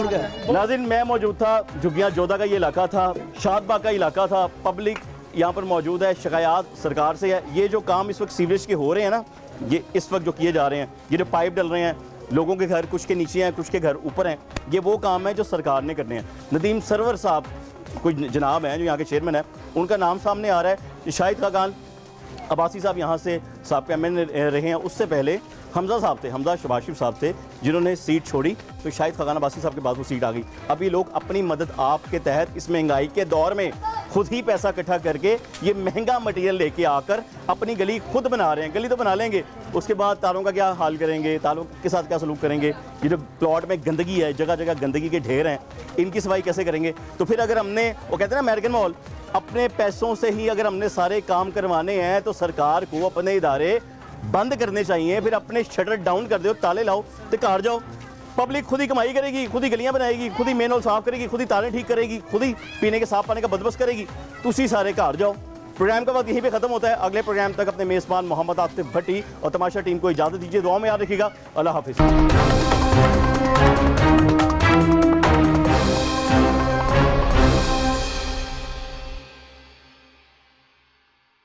का। नाज़रीन मैं मौजूद था, झुग्गियाँ जोधा का ये इलाका था, शादबाग का इलाका था, पब्लिक यहाँ पर मौजूद है, शिकायत सरकार से है। ये जो काम इस वक्त सीवरेज के हो रहे हैं ना, ये इस वक्त जो किए जा रहे हैं, ये जो पाइप डल रहे हैं, लोगों के घर कुछ के नीचे हैं कुछ के घर ऊपर हैं, ये वो काम है जो सरकार ने करने हैं। नदीम सरवर साहब कोई जनाब हैं जो यहाँ के चेयरमैन है, उनका नाम सामने आ रहा है। शाहिद खाकान अब्बासी साहब यहाँ से साहब एमएन रहे हैं, उससे पहले हमजा साहब थे, हमजा शबाशिफ साहब थे जिन्होंने सीट छोड़ी, तो शाहिद खाकान अब्बासी साहब के बाद वो सीट आ गई। अब ये लोग अपनी मदद आपके तहत इस महंगाई के दौर में खुद ही पैसा इकट्ठा करके ये महंगा मटेरियल लेके आकर अपनी गली खुद बना रहे हैं। गली तो बना लेंगे, उसके बाद तारों का क्या हाल करेंगे, तारों के साथ क्या सलूक करेंगे? ये जो प्लॉट में गंदगी है, जगह जगह गंदगी के ढेर हैं, इनकी सफाई कैसे करेंगे? तो फिर अगर हमने, वो कहते हैं ना अमेरिकन मॉल, अपने पैसों से ही अगर हमने सारे काम करवाने हैं तो सरकार को अपने इदारे बंद करने चाहिए, फिर अपने शटर डाउन कर दो, ताले लाओ तो कार जाओ। पब्लिक खुद ही कमाई करेगी, खुद ही गलियां बनाएगी, खुद ही मेन होल साफ करेगी, खुद ही ताले ठीक करेगी, खुद ही पीने के साफ पानी का बंदोबस्त करेगी, तुसी सारे घर जाओ। प्रोग्राम का वक्त यहीं पे खत्म होता है। अगले प्रोग्राम तक अपने मेज़बान मोहम्मद आतिफ भट्टी और तमाशा टीम को इजाज़त दीजिए। दुआ में याद रखिएगा। अल्लाह हाफिज़।